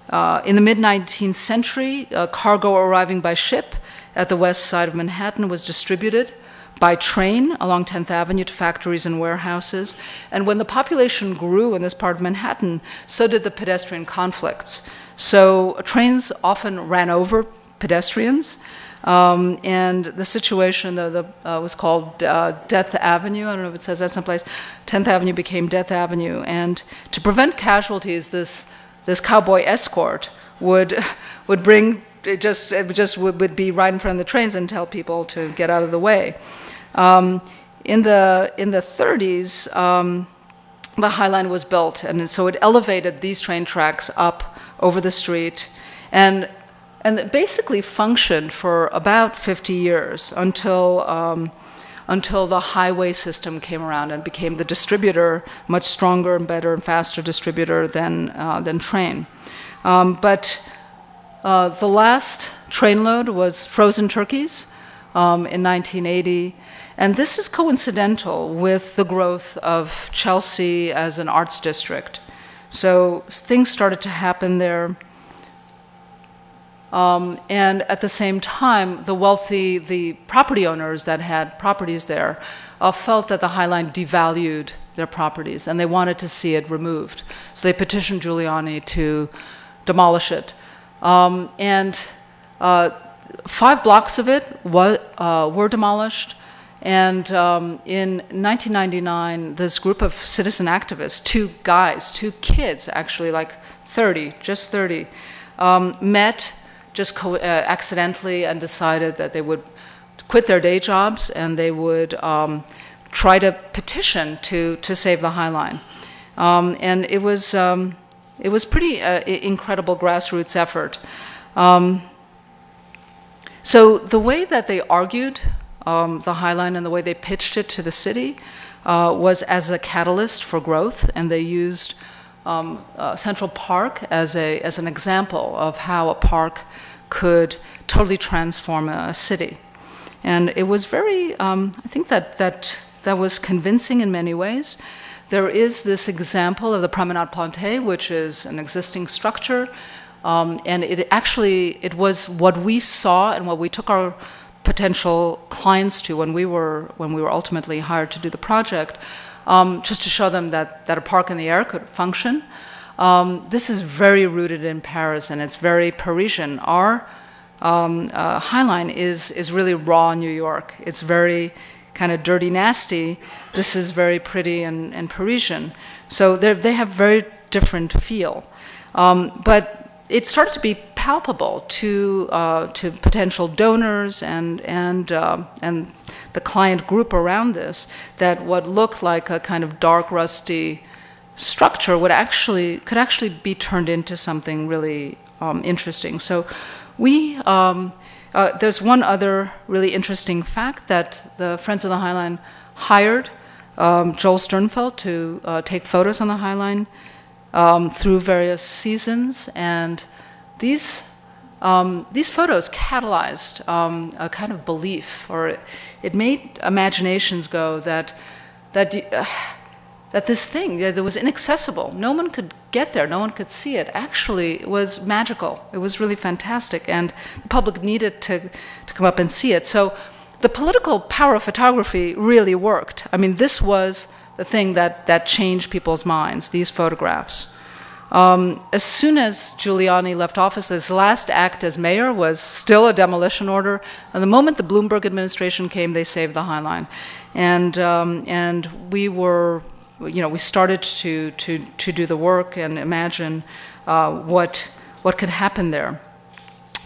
the mid-19th century, cargo arriving by ship at the west side of Manhattan was distributed by train along 10th Avenue to factories and warehouses. And when the population grew in this part of Manhattan, so did the pedestrian conflicts. So trains often ran over pedestrians. And the situation was called Death Avenue. I don't know if it says that someplace. 10th Avenue became Death Avenue. And to prevent casualties, this cowboy escort would bring, it would be right in front of the trains and tell people to get out of the way. In the 30s, the High Line was built, and so it elevated these train tracks up over the street, and it basically functioned for about 50 years until the highway system came around and became the distributor, much stronger and better and faster distributor than train. But the last train load was frozen turkeys in 1980. And this is coincidental with the growth of Chelsea as an arts district. So things started to happen there. And at the same time, the property owners that had properties there felt that the High Line devalued their properties, and they wanted to see it removed. So they petitioned Giuliani to demolish it. 5 blocks of it were demolished. And in 1999, this group of citizen activists, 2 kids, actually like 30, just 30, met just accidentally and decided that they would quit their day jobs and they would try to petition to save the High Line. And it was pretty incredible grassroots effort. So the way that they argued the High Line and the way they pitched it to the city was as a catalyst for growth, and they used Central Park as an example of how a park could totally transform a city. And it was very, I think that was convincing in many ways. There is this example of the Promenade Plantée, which is an existing structure, and it was what we saw and what we took our potential clients to when we were ultimately hired to do the project, just to show them that a park in the air could function. This is very rooted in Paris, and it's very Parisian. Our High Line is really raw New York. It's very kind of dirty, nasty. This is very pretty and Parisian. So they have very different feel. But it started to be palpable to potential donors and the client group around this, that what looked like a kind of dark, rusty structure could actually be turned into something really interesting. So there's one other really interesting fact, that the Friends of the High Line hired Joel Sternfeld to take photos on the High Line through various seasons, and these photos catalyzed a kind of belief, or it made imaginations go that this thing that was inaccessible, no one could get there, no one could see it, actually was magical. It was really fantastic, and the public needed to come up and see it. So the political power of photography really worked. I mean, this was the thing that changed people's minds, these photographs. As soon as Giuliani left office, his last act as mayor was still a demolition order. And the moment the Bloomberg administration came, they saved the High Line. And we were, we started to do the work and imagine what could happen there.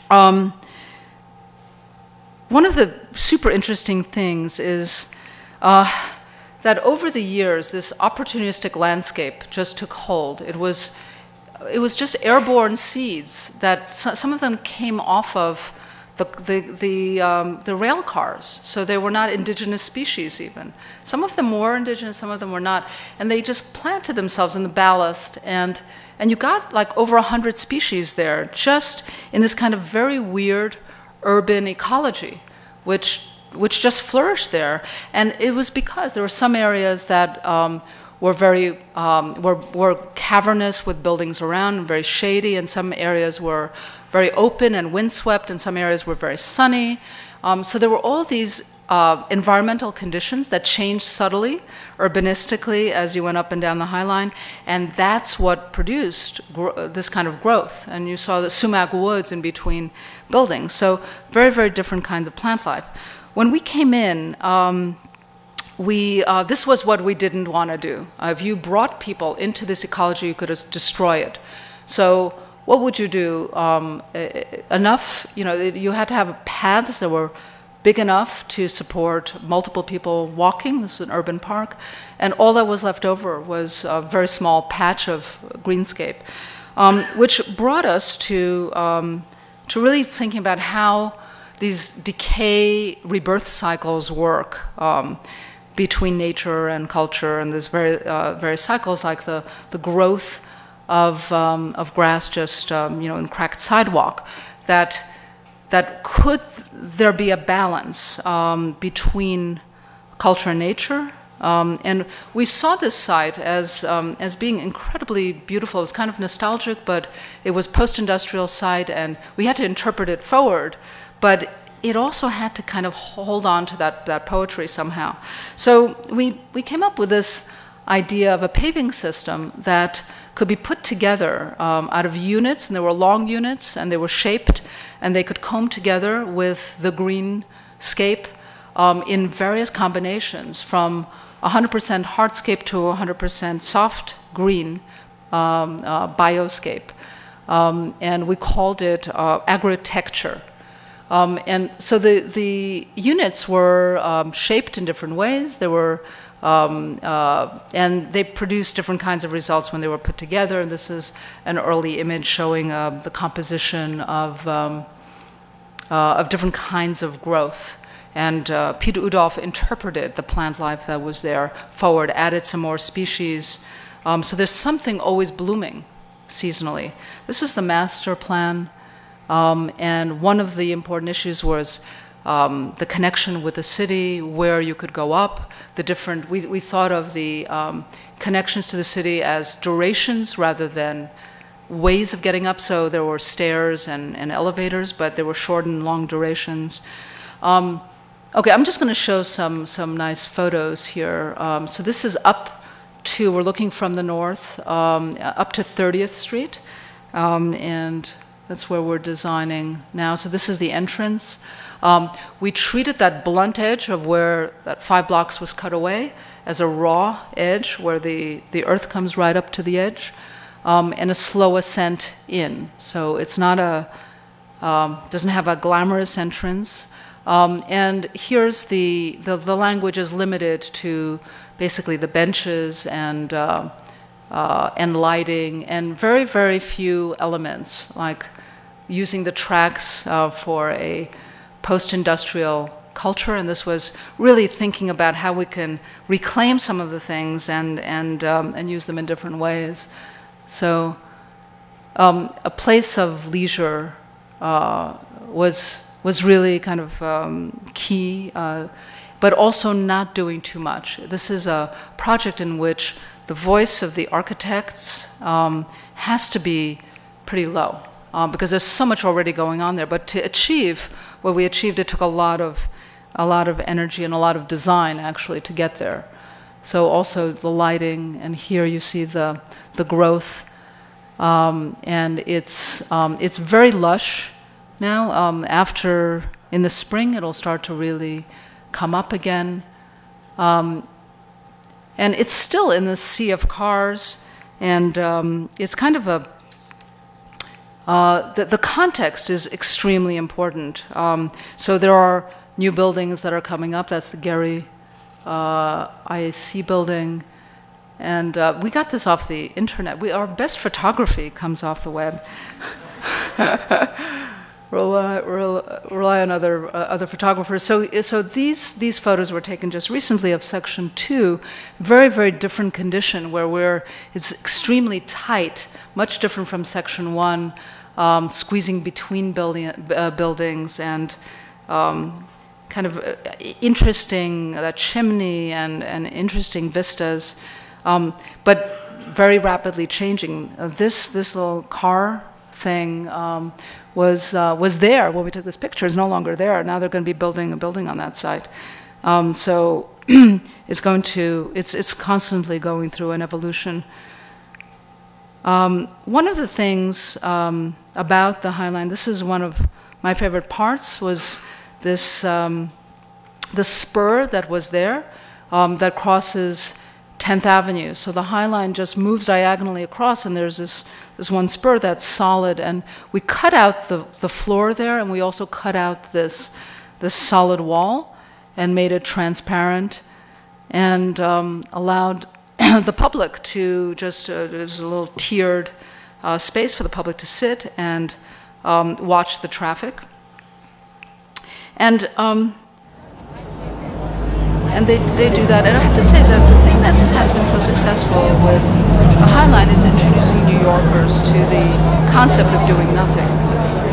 One of the super interesting things is that over the years, this opportunistic landscape just took hold. It was just airborne seeds that some of them came off of the rail cars. So they were not indigenous species even. Some of them were indigenous, some of them were not. And they just planted themselves in the ballast, and you got like over 100 species there, just in this kind of very weird urban ecology, which just flourished there. And it was because there were some areas that were very were cavernous with buildings around and very shady, and some areas were very open and windswept, and some areas were very sunny. So there were all these environmental conditions that changed subtly, urbanistically, as you went up and down the High Line, and that's what produced this kind of growth. And you saw the sumac woods in between buildings. So very, very different kinds of plant life. When we came in, this was what we didn't want to do. If you brought people into this ecology, you could destroy it. So what would you do? You had to have paths that were big enough to support multiple people walking. This is an urban park. And all that was left over was a very small patch of greenscape, which brought us to really thinking about how these decay rebirth cycles work between nature and culture, and there's various cycles like the growth of grass just in cracked sidewalk. That could there be a balance between culture and nature? And we saw this site as being incredibly beautiful. It was kind of nostalgic, but it was post-industrial site, and we had to interpret it forward. But it also had to kind of hold on to that poetry somehow. So we came up with this idea of a paving system that could be put together out of units, and there were long units, and they were shaped, and they could comb together with the greenscape in various combinations, from 100% hardscape to 100% soft green bioscape. And we called it agrotecture. And so the units were shaped in different ways. They were, and they produced different kinds of results when they were put together. And this is an early image showing the composition of different kinds of growth. And Peter Udolph interpreted the plant life that was there forward, added some more species. So there's something always blooming seasonally. This is the master plan. And one of the important issues was the connection with the city, where you could go up, the different, we thought of the connections to the city as durations rather than ways of getting up. So there were stairs and elevators, but there were short and long durations. Okay, I'm just going to show some nice photos here. So this is up to, we're looking from the north, up to 30th Street, and that's where we're designing now. So this is the entrance. We treated that blunt edge of where that 5 blocks was cut away as a raw edge where the earth comes right up to the edge, and a slow ascent in. So it's not doesn't have a glamorous entrance. And here's the language is limited to basically the benches and lighting, and very, very few elements, like using the tracks for a post-industrial culture. And this was really thinking about how we can reclaim some of the things and use them in different ways. So a place of leisure was really kind of key, but also not doing too much. This is a project in which the voice of the architects has to be pretty low, because there's so much already going on there. But to achieve what we achieved, it took a lot of energy and a lot of design actually to get there. So also the lighting, and here you see the growth, and it's very lush now. After in the spring, it'll start to really come up again, and it's still in the sea of cars, and it's kind of a the context is extremely important. So there are new buildings that are coming up. That's the Gary IAC building. And we got this off the internet. Our best photography comes off the web. Rely on other photographers. So these photos were taken just recently of Section 2, very, very different condition where it's extremely tight, much different from Section 1, squeezing between buildings and kind of interesting, that chimney and interesting vistas, but very rapidly changing. This little car thing was there when we took this picture. It's no longer there. Now they're going to be building a building on that site. So it's constantly going through an evolution. One of the things about the High Line, this is one of my favorite parts, was this the spur that was there that crosses 10th Avenue. So the High Line just moves diagonally across, and there's this one spur that's solid. And we cut out the floor there, and we also cut out this solid wall and made it transparent, and allowed the public to just, there's a little tiered space for the public to sit and watch the traffic. And they do that. And I have to say that the thing that has been so successful with the High Line is introducing New Yorkers to the concept of doing nothing.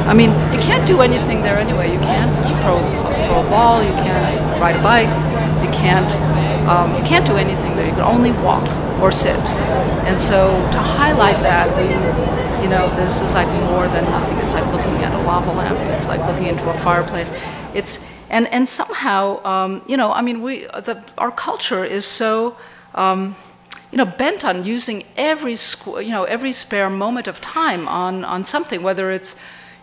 I mean, you can't do anything there anyway. You can't throw a ball. You can't ride a bike. You can't do anything there. You can only walk or sit. And so to highlight that, this is like more than nothing. It's like looking at a lava lamp. It's like looking into a fireplace. And somehow, our culture is so, bent on using every spare moment of time on something, whether it's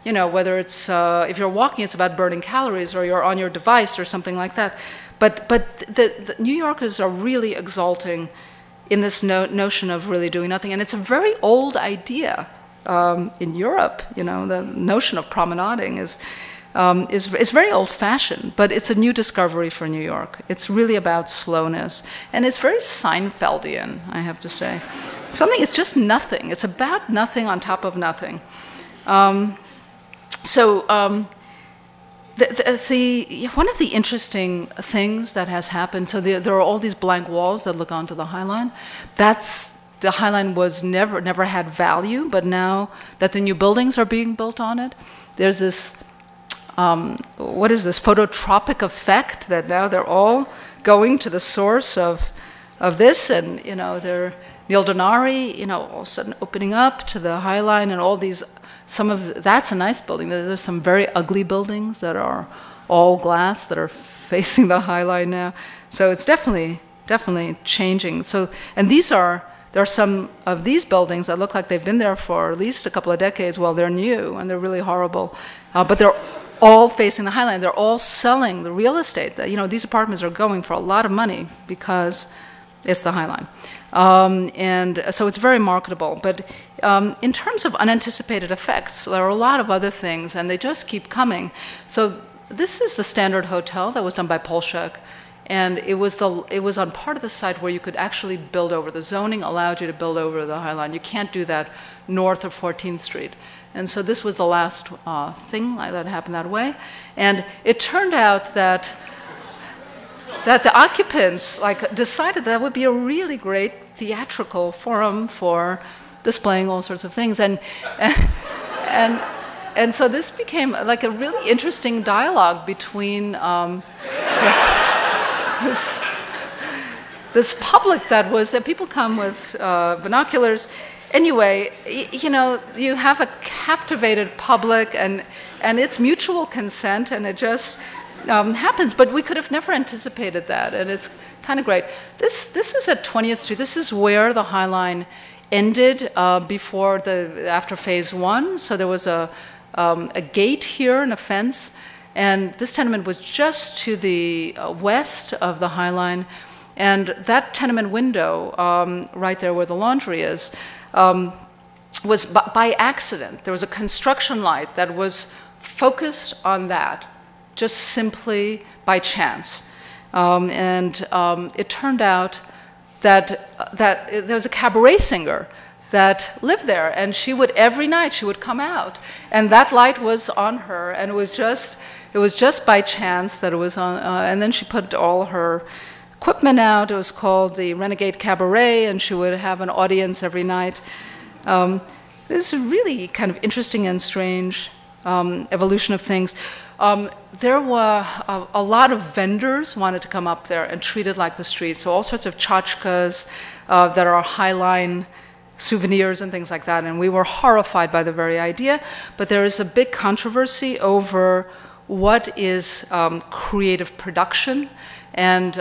if you're walking, it's about burning calories, or you're on your device or something like that. But the New Yorkers are really exalting in this notion of really doing nothing, and it's a very old idea in Europe. The notion of promenading is very old-fashioned, but it's a new discovery for New York. It's really about slowness, and it's very Seinfeldian, I have to say. It's just nothing. It's about nothing on top of nothing. One of the interesting things that has happened, so there are all these blank walls that look onto the High Line. The High Line was never had value, but now that the new buildings are being built on it, there's this, what is this, phototropic effect that now they're all going to the source of this, and they're Neil Donari, all of a sudden opening up to the High Line, and all these. That's a nice building. There's some very ugly buildings that are all glass that are facing the High Line now. So it's definitely changing. And there are some of these buildings that look like they've been there for at least a couple of decades. Well, they're new and they're really horrible, but they're all facing the High Line. They're all selling the real estate. These apartments are going for a lot of money because it's the High Line. And so it's very marketable. But in terms of unanticipated effects, there are a lot of other things, and they just keep coming. So this is the Standard Hotel that was done by Polshek, and it was on part of the site where you could actually build over. The zoning allowed you to build over the High Line. You can't do that north of 14th Street. And so this was the last thing that happened that way. And it turned out that the occupants decided that would be a really great theatrical forum for displaying all sorts of things, and so this became like a really interesting dialogue between this public that was, and people come with binoculars. Anyway, you know, you have a captivated public, and it's mutual consent, and it just happens. But we could have never anticipated that, and it's kind of great. This was at 20th Street. This is where the High Line ended after phase one. So there was a gate here and a fence, and this tenement was just to the west of the High Line, and that tenement window right there where the laundry is was by accident. There was a construction light that was focused on that, just simply by chance, and it turned out that there was a cabaret singer that lived there, and every night she would come out, and that light was on her, and it was just by chance that it was on. And then she put all her equipment out. It was called the Renegade Cabaret, and she would have an audience every night. This is a really kind of interesting and strange evolution of things. There were a lot of vendors wanted to come up there and treat it like the street. So all sorts of tchotchkes that are High Line souvenirs and things like that. And we were horrified by the very idea. But there is a big controversy over what is creative production. And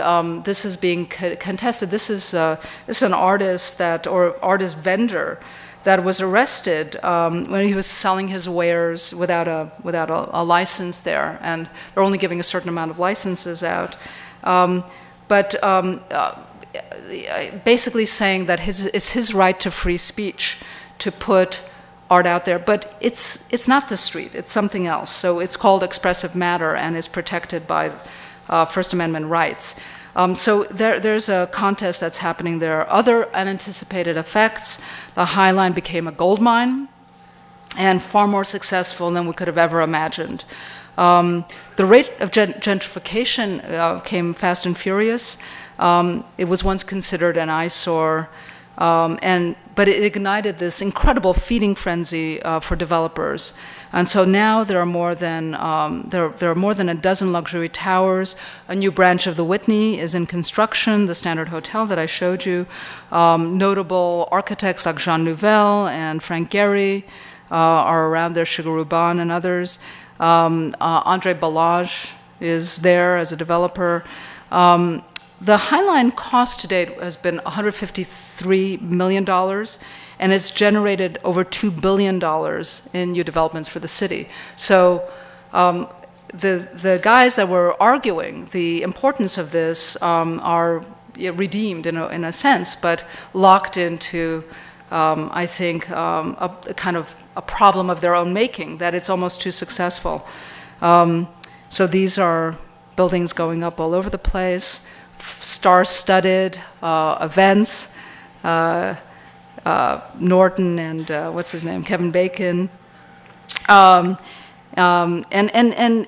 this is being contested. This is an artist or artist vendor that was arrested when he was selling his wares without a license there, and they're only giving a certain amount of licenses out. Basically saying that it's his right to free speech to put art out there, but it's not the street, it's something else. So it's called expressive matter and is protected by First Amendment rights. So there's a contest that's happening there. Other unanticipated effects. The High Line became a gold mine and far more successful than we could have ever imagined. The rate of gentrification came fast and furious. It was once considered an eyesore, but it ignited this incredible feeding frenzy for developers. And so now there are more than a dozen luxury towers. A new branch of the Whitney is in construction, the Standard Hotel that I showed you. Notable architects like Jean Nouvel and Frank Gehry are around there, Sugar Ruban and others. Andre Balazs is there as a developer. The High Line cost to date has been $153 million, and it's generated over $2 billion in new developments for the city. So the guys that were arguing the importance of this are redeemed in a sense, but locked into, I think, a kind of a problem of their own making, that it's almost too successful. So these are buildings going up all over the place, star-studded events, Norton and what's his name, Kevin Bacon, and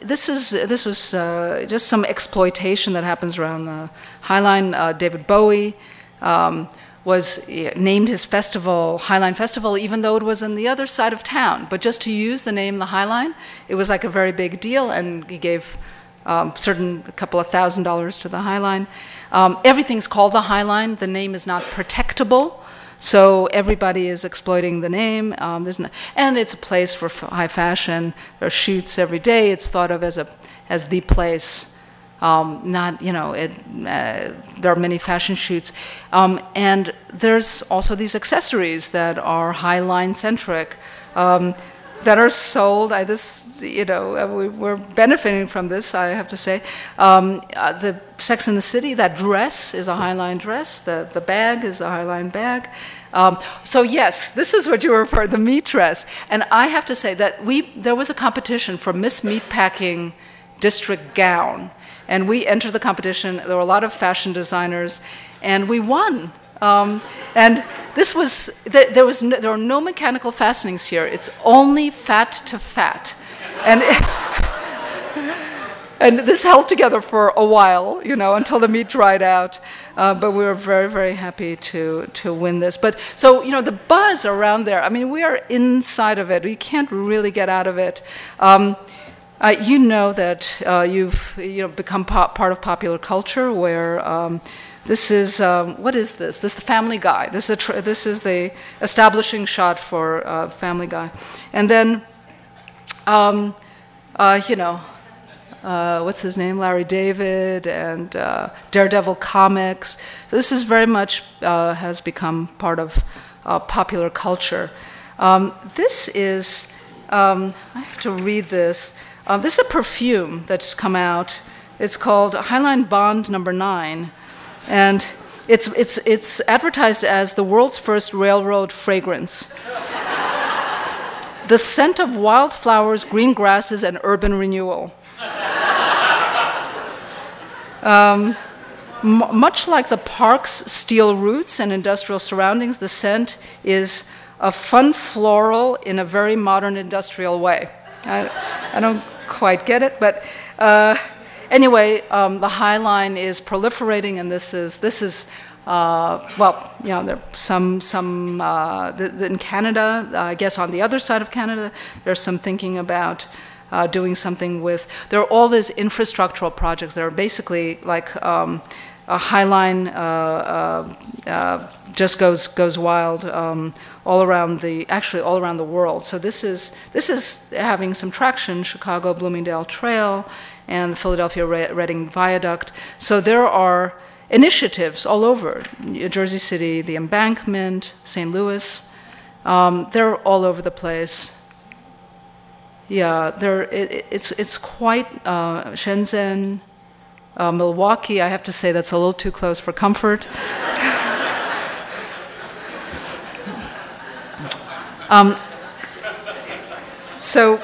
this was just some exploitation that happens around the High Line. David Bowie was named his festival High Line Festival, even though it was on the other side of town. But just to use the name the High Line, it was like a very big deal, and he gave a couple of $1,000s to the High Line. Everything's called the High Line. The name is not protectable, so everybody is exploiting the name. And it's a place for high fashion. There are shoots every day. It's thought of as the place. There are many fashion shoots, and there's also these accessories that are High Line centric. That are sold. We're benefiting from this, I have to say. The Sex and the City, that dress is a High Line dress. The bag is a High Line bag. So yes, this is what you refer to, the meat dress. And I have to say that there was a competition for Miss Meatpacking District Gown. And we entered the competition. There were a lot of fashion designers, and we won. And this was there were no mechanical fastenings here. It's only fat to fat, and And this held together for a while, until the meat dried out. But we were very, very happy to win this. But so, the buzz around there, I mean, we are inside of it. We can't really get out of it. You know that you've become part of popular culture where this is, what is this? This is the Family Guy. This is the establishing shot for Family Guy. And then, what's his name? Larry David and Daredevil comics. So this is very much has become part of popular culture. This is, I have to read this. This is a perfume that's come out. It's called Highline Bond No. 9. And it's advertised as the world's first railroad fragrance. The scent of wildflowers, green grasses, and urban renewal. Much like the park's steel roots and industrial surroundings, the scent is a fun floral in a very modern industrial way. I don't quite get it, but anyway, the High Line is proliferating, and this is there some in Canada. I guess on the other side of Canada, there's some thinking about doing something with. There are all these infrastructural projects that are basically like a High Line just goes wild all around the world. So this is having some traction. Chicago Bloomingdale Trail and the Philadelphia Reading Viaduct. So there are initiatives all over Jersey City, the Embankment, St. Louis. They're all over the place. Yeah, it's quite Shenzhen, Milwaukee. I have to say that's a little too close for comfort. So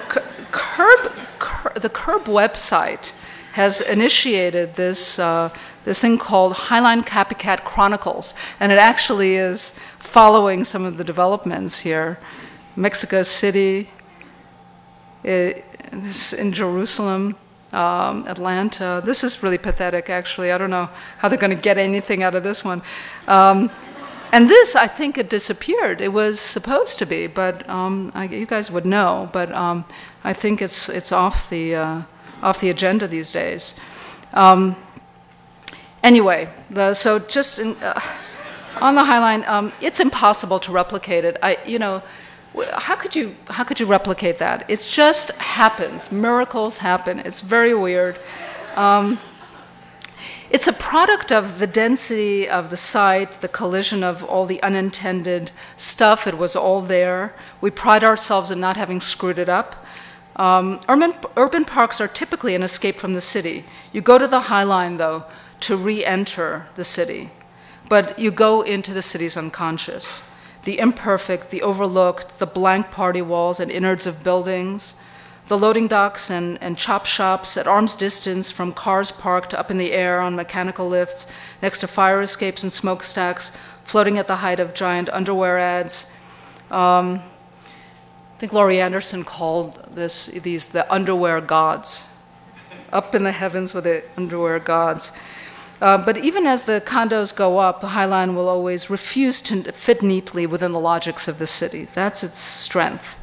the Curb website has initiated this thing called Highline Copycat Chronicles, and it actually is following some of the developments here. Mexico City, this in Jerusalem, Atlanta. This is really pathetic, actually. I don't know how they're going to get anything out of this one. And this, I think it disappeared. It was supposed to be, but you guys would know. But I think it's off the agenda these days. Anyway, so just on the High Line, it's impossible to replicate it. How could you replicate that? It just happens. Miracles happen. It's very weird. It's a product of the density of the site, the collision of all the unintended stuff. It was all there. We pride ourselves in not having screwed it up. Urban parks are typically an escape from the city. You go to the High Line, though, to re-enter the city. But you go into the city's unconscious. The imperfect, the overlooked, the blank party walls and innards of buildings, the loading docks and chop shops at arm's distance from cars parked up in the air on mechanical lifts, next to fire escapes and smokestacks, floating at the height of giant underwear ads. I think Laurie Anderson called these the underwear gods, up in the heavens with the underwear gods. But even as the condos go up, the High Line will always refuse to fit neatly within the logics of the city. That's its strength.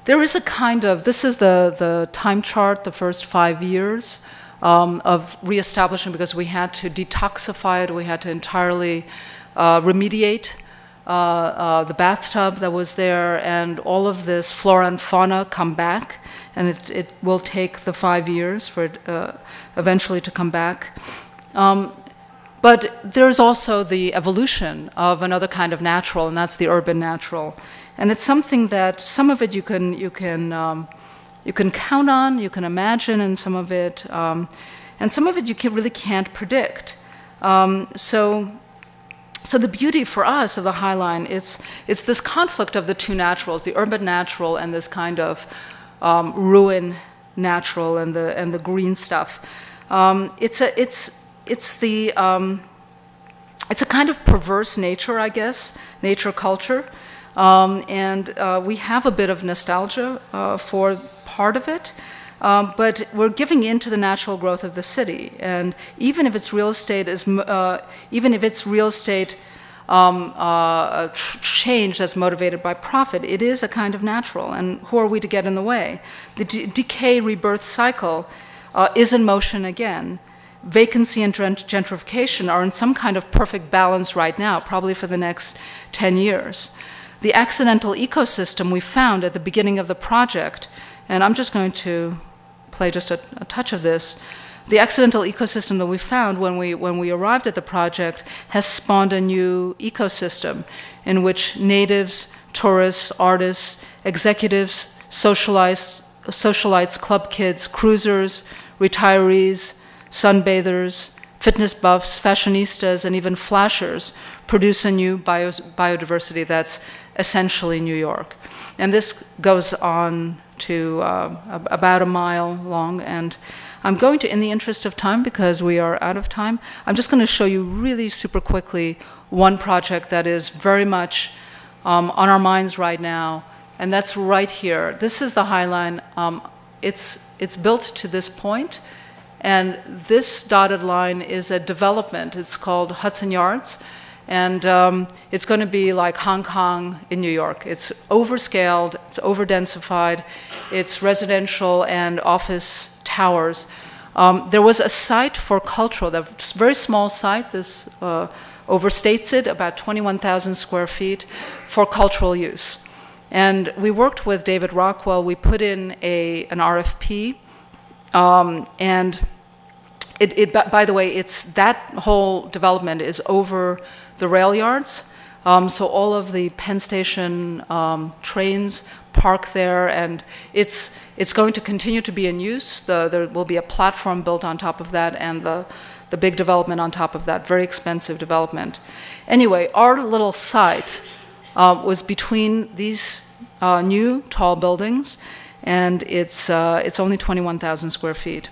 There is a kind of, this is the time chart, the first 5 years of reestablishing, because we had to detoxify it, we had to entirely remediate the bathtub that was there, and all of this flora and fauna come back, and it will take the 5 years for it eventually to come back. But there's also the evolution of another kind of natural, and that's the urban natural. And it's something that some of it you can count on, you can imagine, and some of it you really can't predict. So the beauty for us of the High Line, it's this conflict of the two naturals, the urban natural and this kind of ruin natural and the green stuff. It's a kind of perverse nature, I guess, nature culture. And we have a bit of nostalgia for part of it. But we're giving in to the natural growth of the city, and even if its real estate change that's motivated by profit, it is a kind of natural, and who are we to get in the way? The decay rebirth cycle is in motion again. Vacancy and gentrification are in some kind of perfect balance right now, probably for the next 10 years. The accidental ecosystem we found at the beginning of the project, and I'm just going to play just a touch of this. The accidental ecosystem that we found when we arrived at the project has spawned a new ecosystem in which natives, tourists, artists, executives, socialites, club kids, cruisers, retirees, sunbathers, fitness buffs, fashionistas, and even flashers produce a new biodiversity that's essentially New York. And this goes on to about a mile long, and I'm going to, in the interest of time, because we are out of time, I'm just going to show you really super quickly one project that is very much on our minds right now, and that's right here. This is the High Line. It's built to this point, and this dotted line is a development. It's called Hudson Yards, and it's going to be like Hong Kong in New York. It's overscaled, it's overdensified, it's residential and office towers. There was a site for cultural, that very small site, this overstates it, about 21,000 square feet, for cultural use. And we worked with David Rockwell. We put in an RFP, and by the way, that whole development is over the rail yards. So all of the Penn Station trains park there, and it's going to continue to be in use. There will be a platform built on top of that, and the big development on top of that, very expensive development. Anyway, our little site was between these new tall buildings, and it's only 21,000 square feet.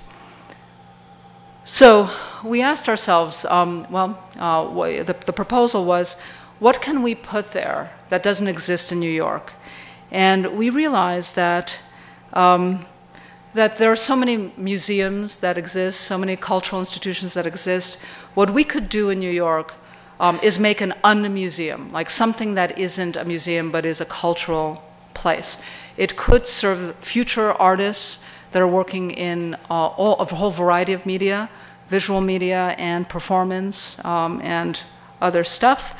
So we asked ourselves, the proposal was, what can we put there that doesn't exist in New York? And we realized that there are so many museums that exist, so many cultural institutions that exist. What we could do in New York is make an un-museum, like something that isn't a museum but is a cultural place. It could serve future artists that are working in a whole variety of media, visual media and performance and other stuff.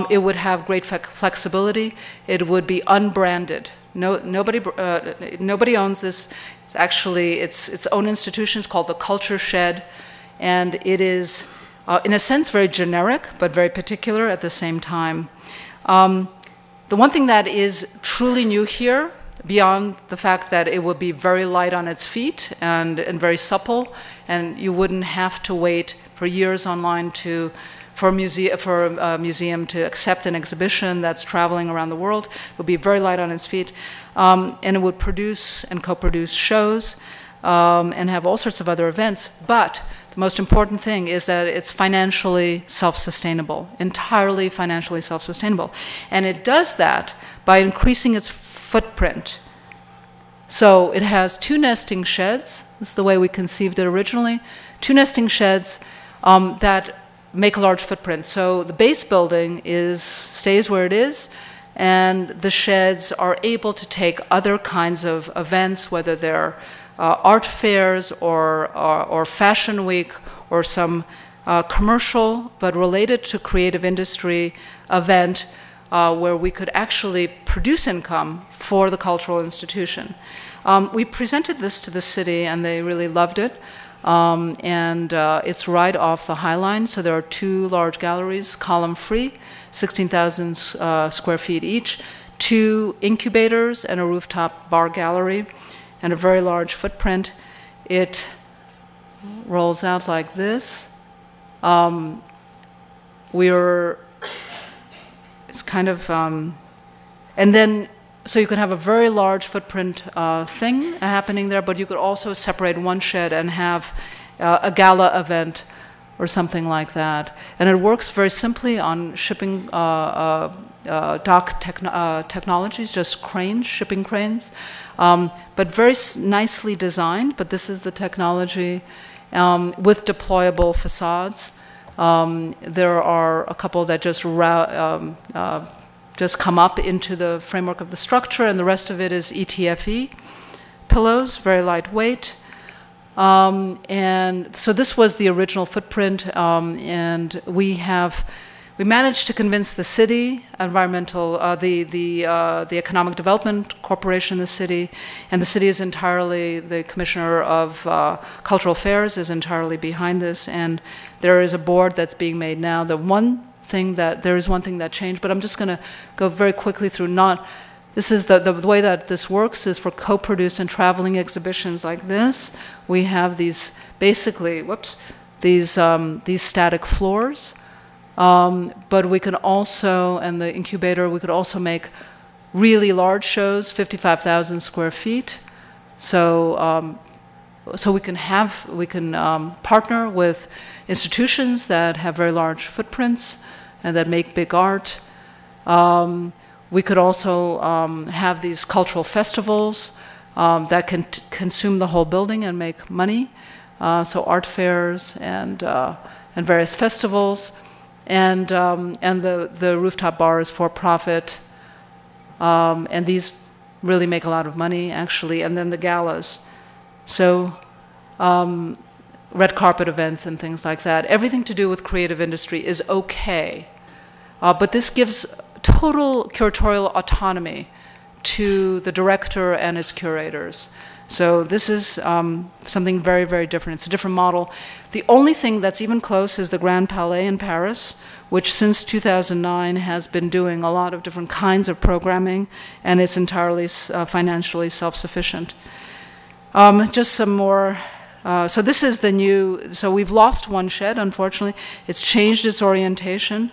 It would have great flexibility. It would be unbranded. Nobody owns this. It's actually its own institution. It's called the Culture Shed, and it is, in a sense, very generic, but very particular at the same time. The one thing that is truly new here, beyond the fact that it would be very light on its feet and very supple, and you wouldn't have to wait for years online for a museum to accept an exhibition that's traveling around the world. It would be very light on its feet, and it would produce and co-produce shows and have all sorts of other events. But the most important thing is that it's financially self-sustainable, entirely financially self-sustainable. And it does that by increasing its footprint. So it has 2 nesting sheds. This is the way we conceived it originally. 2 nesting sheds that make a large footprint. So the base building stays where it is, and the sheds are able to take other kinds of events, whether they're art fairs or fashion week or some commercial but related to creative industry event where we could actually produce income for the cultural institution. We presented this to the city, and they really loved it. And it's right off the High Line, so there are 2 large galleries, column-free, 16,000 square feet each, 2 incubators and a rooftop bar gallery, and a very large footprint. It rolls out like this. It's kind of, and then, so you could have a very large footprint thing happening there, but you could also separate one shed and have a gala event or something like that. And it works very simply on shipping dock technologies, just cranes, shipping cranes, but very nicely designed. But this is the technology with deployable facades. There are a couple that just come up into the framework of the structure, and the rest of it is ETFE pillows, very lightweight. And so this was the original footprint, and we managed to convince the city, the Economic Development Corporation in the city, and the city is entirely, the Commissioner of Cultural Affairs is entirely behind this, and there is a board that's being made now. There is one thing that changed, but I'm just going to go very quickly through. This is the way that this works is for co-produced and traveling exhibitions like this. We have these basically, these static floors. But we can also, and the incubator, we could also make really large shows, 55,000 square feet. So we can partner with institutions that have very large footprints and that make big art. We could also have these cultural festivals that can consume the whole building and make money. So art fairs and various festivals. And the rooftop bar is for profit, and these really make a lot of money, actually. And then the galas, so red carpet events and things like that. Everything to do with creative industry is okay, but this gives total curatorial autonomy to the director and its curators. So this is something very, very different. It's a different model. The only thing that's even close is the Grand Palais in Paris, which since 2009 has been doing a lot of different kinds of programming, and it's entirely financially self-sufficient. Just some more. So this is the new. So we've lost one shed, unfortunately. It's changed its orientation,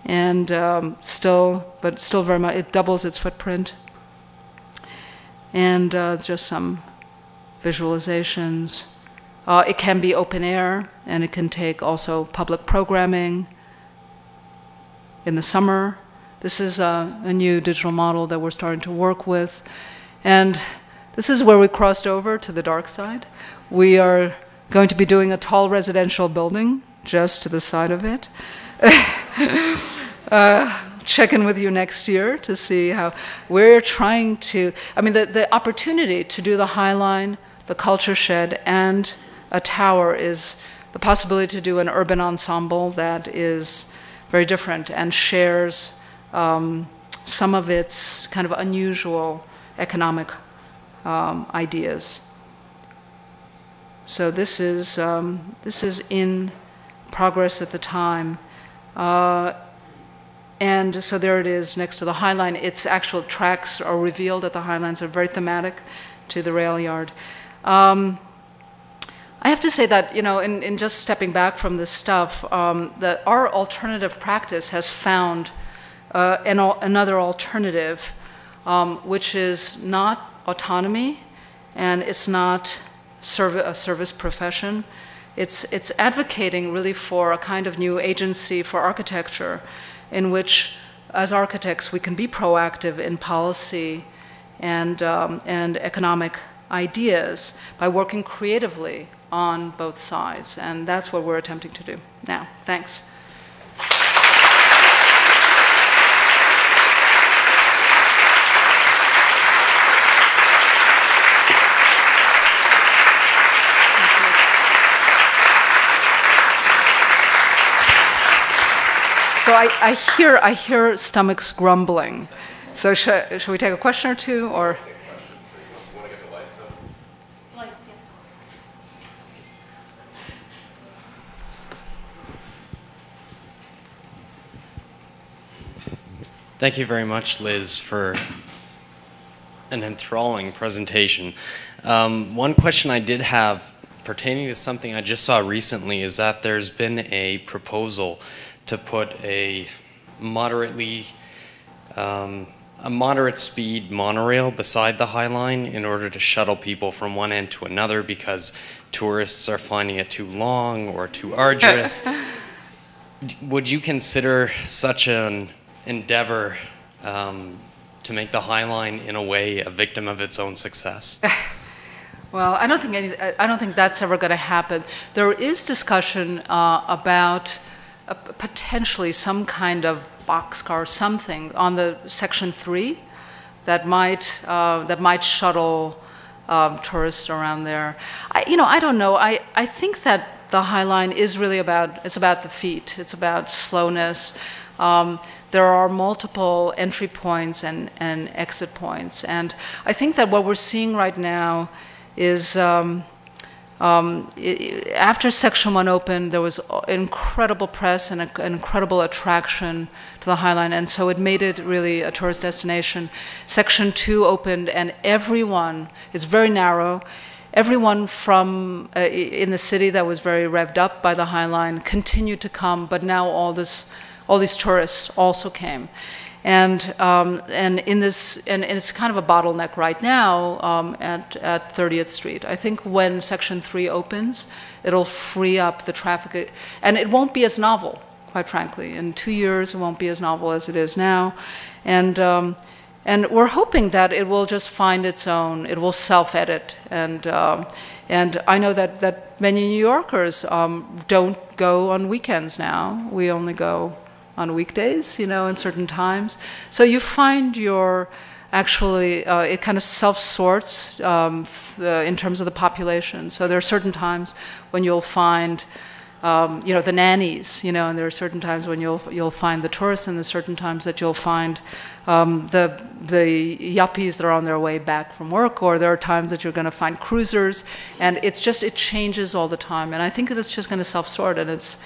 and still very much. It doubles its footprint. And just some visualizations. It can be open air, and it can take also public programming in the summer. This is a new digital model that we're starting to work with. And this is where we crossed over to the dark side. We are going to be doing a tall residential building just to the side of it. Check in with you next year to see how we're trying to, the opportunity to do the High Line, the Culture Shed, and a tower is the possibility to do an urban ensemble that is very different and shares some of its kind of unusual economic ideas. So this is in progress at the time. And so there it is next to the High Line. Its actual tracks are revealed at the High Line, so very thematic to the rail yard. I have to say that, in just stepping back from this stuff, that our alternative practice has found another alternative, which is not autonomy, and it's not a service profession. It's advocating really for a kind of new agency for architecture, in which, as architects, we can be proactive in policy and economic ideas by working creatively on both sides. And that's what we're attempting to do now. Thanks. So I hear stomachs grumbling. So should we take a question or two, or? Thank you very much, Liz, for an enthralling presentation. One question I did have pertaining to something I just saw recently is that there's been a proposal to put a moderate speed monorail beside the High Line in order to shuttle people from one end to another because tourists are finding it too long or too arduous. Would you consider such an endeavor to make the High Line, in a way, a victim of its own success? Well, I don't think that's ever going to happen. There is discussion about potentially some kind of boxcar, something on the Section 3 that might shuttle tourists around there. I don't know. I think that the High Line is really about the feet. It's about slowness. There are multiple entry points and exit points, and I think that what we're seeing right now is after Section 1 opened, there was incredible press and an incredible attraction to the High Line, and so it made it really a tourist destination. Section 2 opened, and everyone, it's very narrow, everyone from in the city that was very revved up by the High Line continued to come, but now all these tourists also came. And it's kind of a bottleneck right now at 30th Street. I think when Section 3 opens, it'll free up the traffic, and it won't be as novel, quite frankly. In 2 years, it won't be as novel as it is now, and we're hoping that it will just find its own. It will self-edit, and I know that many New Yorkers don't go on weekends now. We only go on weekdays, in certain times. So you find it kind of self-sorts in terms of the population. So there are certain times when you'll find, the nannies, and there are certain times when you'll find the tourists, and there's certain times that you'll find the yuppies that are on their way back from work, or there are times that you're going to find cruisers, and it changes all the time. And I think that it's just going to self-sort, and it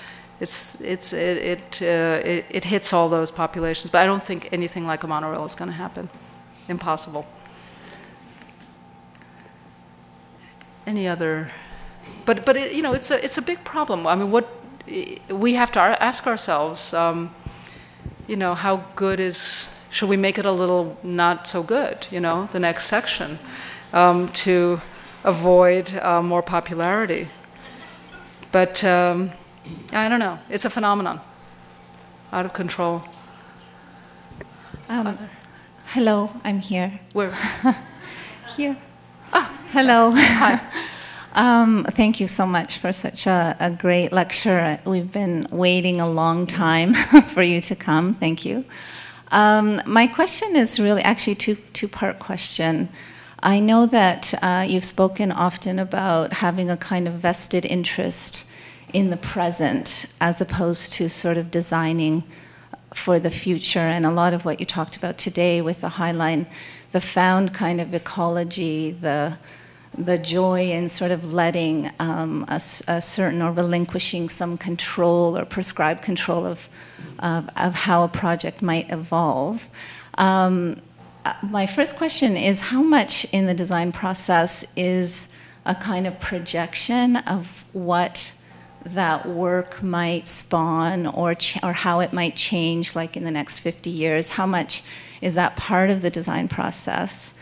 hits all those populations, but I don't think anything like a monorail is going to happen. Impossible. Any other? But it's a big problem. I mean, what we have to ask ourselves, how good is? Should we make it a little not so good? The next section, to avoid more popularity. But I don't know. It's a phenomenon, out of control. Hello, I'm here. Where? Here. Ah, hello. Hi. Thank you so much for such a great lecture. We've been waiting a long time for you to come. Thank you. My question is really actually two-part question. I know that you've spoken often about having a kind of vested interest in the present as opposed to sort of designing for the future. And a lot of what you talked about today with the High Line, the found kind of ecology, the joy in sort of letting a certain or relinquishing some control or prescribed control of how a project might evolve. My first question is, how much in the design process is a kind of projection of what that work might spawn or how it might change, like in the next 50 years? How much is that part of the design process?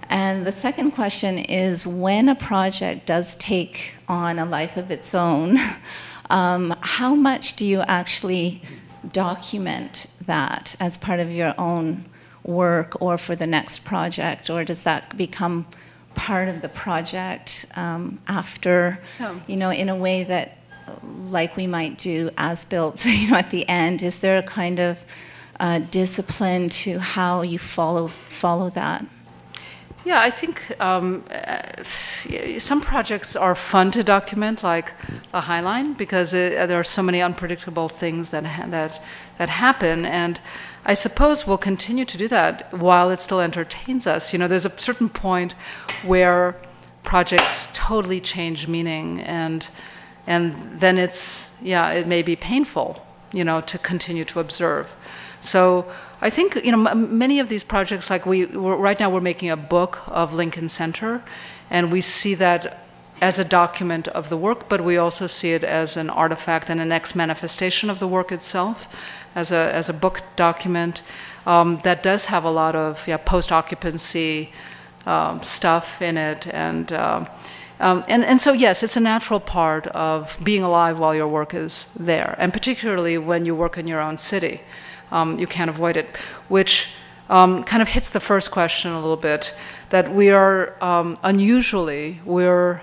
And the second question is, when a project does take on a life of its own, how much do you actually document that as part of your own work or for the next project, or does that become part of the project after, in a way that, like we might do as built, at the end? Is there a kind of discipline to how you follow that? Yeah, I think some projects are fun to document, like the High Line, because there are so many unpredictable things that happen, and I suppose we'll continue to do that while it still entertains us. There's a certain point where projects totally change meaning, and then it may be painful, to continue to observe. So I think, many of these projects, like right now we're making a book of Lincoln Center, and we see that as a document of the work, but we also see it as an artifact and a next manifestation of the work itself, as a book document that does have a lot of post-occupancy stuff in it, and so yes, it's a natural part of being alive while your work is there, and particularly when you work in your own city. You can't avoid it, which kind of hits the first question a little bit, that we are unusually, we're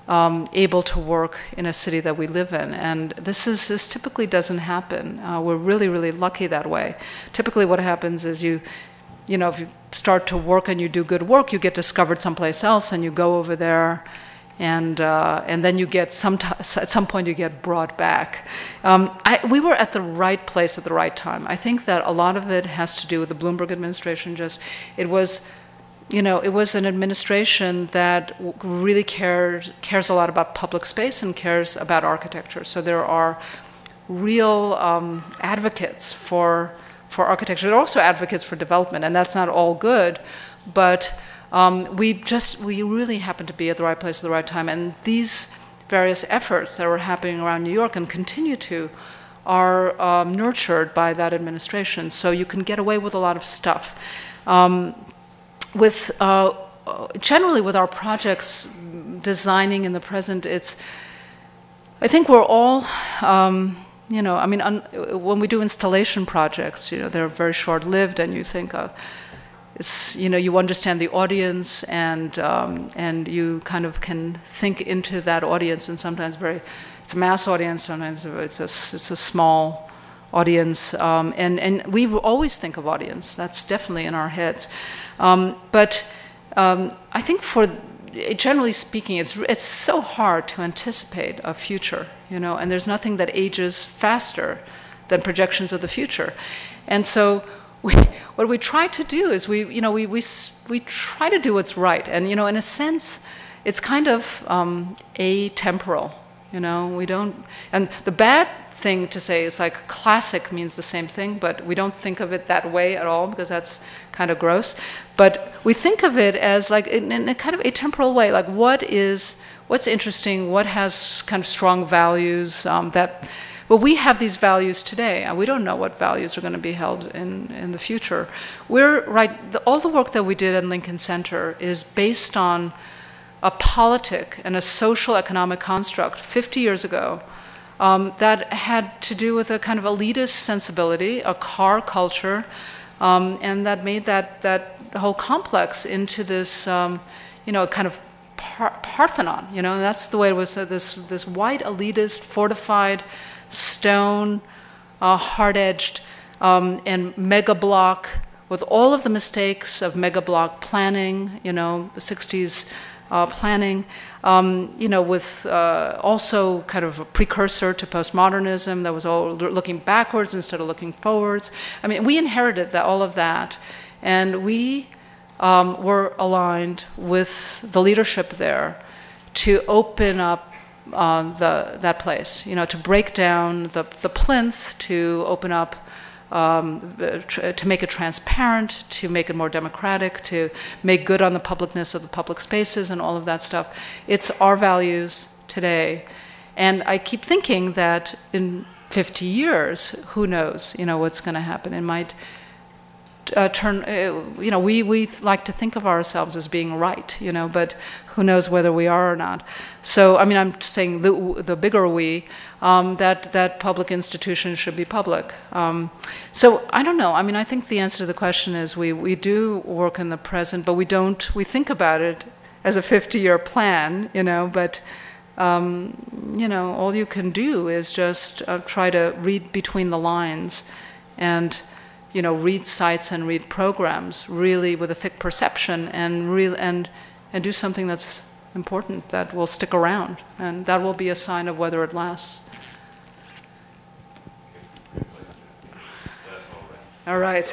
able to work in a city that we live in. And this typically doesn't happen. We're really, really lucky that way. Typically what happens is if you start to work and you do good work, you get discovered someplace else and you go over there, and then you get at some point you get brought back. We were at the right place at the right time. I think that a lot of it has to do with the Bloomberg administration. It was an administration that really cares a lot about public space and cares about architecture. So there are real advocates for architecture. There are also advocates for development, and that's not all good, but we really happen to be at the right place at the right time. And these various efforts that were happening around New York and continue to are nurtured by that administration. So you can get away with a lot of stuff. Generally with our projects designing in the present, I think we're all, when we do installation projects, they're very short-lived, and you think you understand the audience, and you kind of can think into that audience, and sometimes it's a mass audience, sometimes it's a small audience, and we always think of audience. That's definitely in our heads. But I think generally speaking, it's so hard to anticipate a future, and there's nothing that ages faster than projections of the future. And so what we try to do is we try to do what's right. And, in a sense, it's kind of atemporal, we don't, and the bad thing to say is like classic means the same thing, but we don't think of it that way at all, because that's kind of gross. But we think of it as like in a kind of atemporal way, like what's interesting, what has kind of strong values well, we have these values today, and we don't know what values are going to be held in the future. All the work that we did at Lincoln Center is based on a politic and a social economic construct 50 years ago that had to do with a kind of elitist sensibility, a car culture, and that made that whole complex into this, kind of Parthenon. That's the way it was. This white elitist, fortified, stone, hard-edged, and mega block, with all of the mistakes of mega block planning. The 60s planning. With also kind of a precursor to postmodernism that was all looking backwards instead of looking forwards. I mean, we inherited all of that, and we were aligned with the leadership there to open up that place, to break down the plinth, to open up, to make it transparent, to make it more democratic, to make good on the publicness of the public spaces and all of that stuff. It's our values today. And I keep thinking that in 50 years, who knows, what's going to happen. It might turn, we like to think of ourselves as being right, but who knows whether we are or not. So, I mean, I'm saying the bigger we, that public institutions should be public. So, I don't know. I mean, I think the answer to the question is we do work in the present, but we think about it as a 50-year plan, but, all you can do is just try to read between the lines and, read sites and read programs really with a thick perception and do something that's important, that will stick around, and that will be a sign of whether it lasts. All right.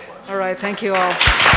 Thank you all.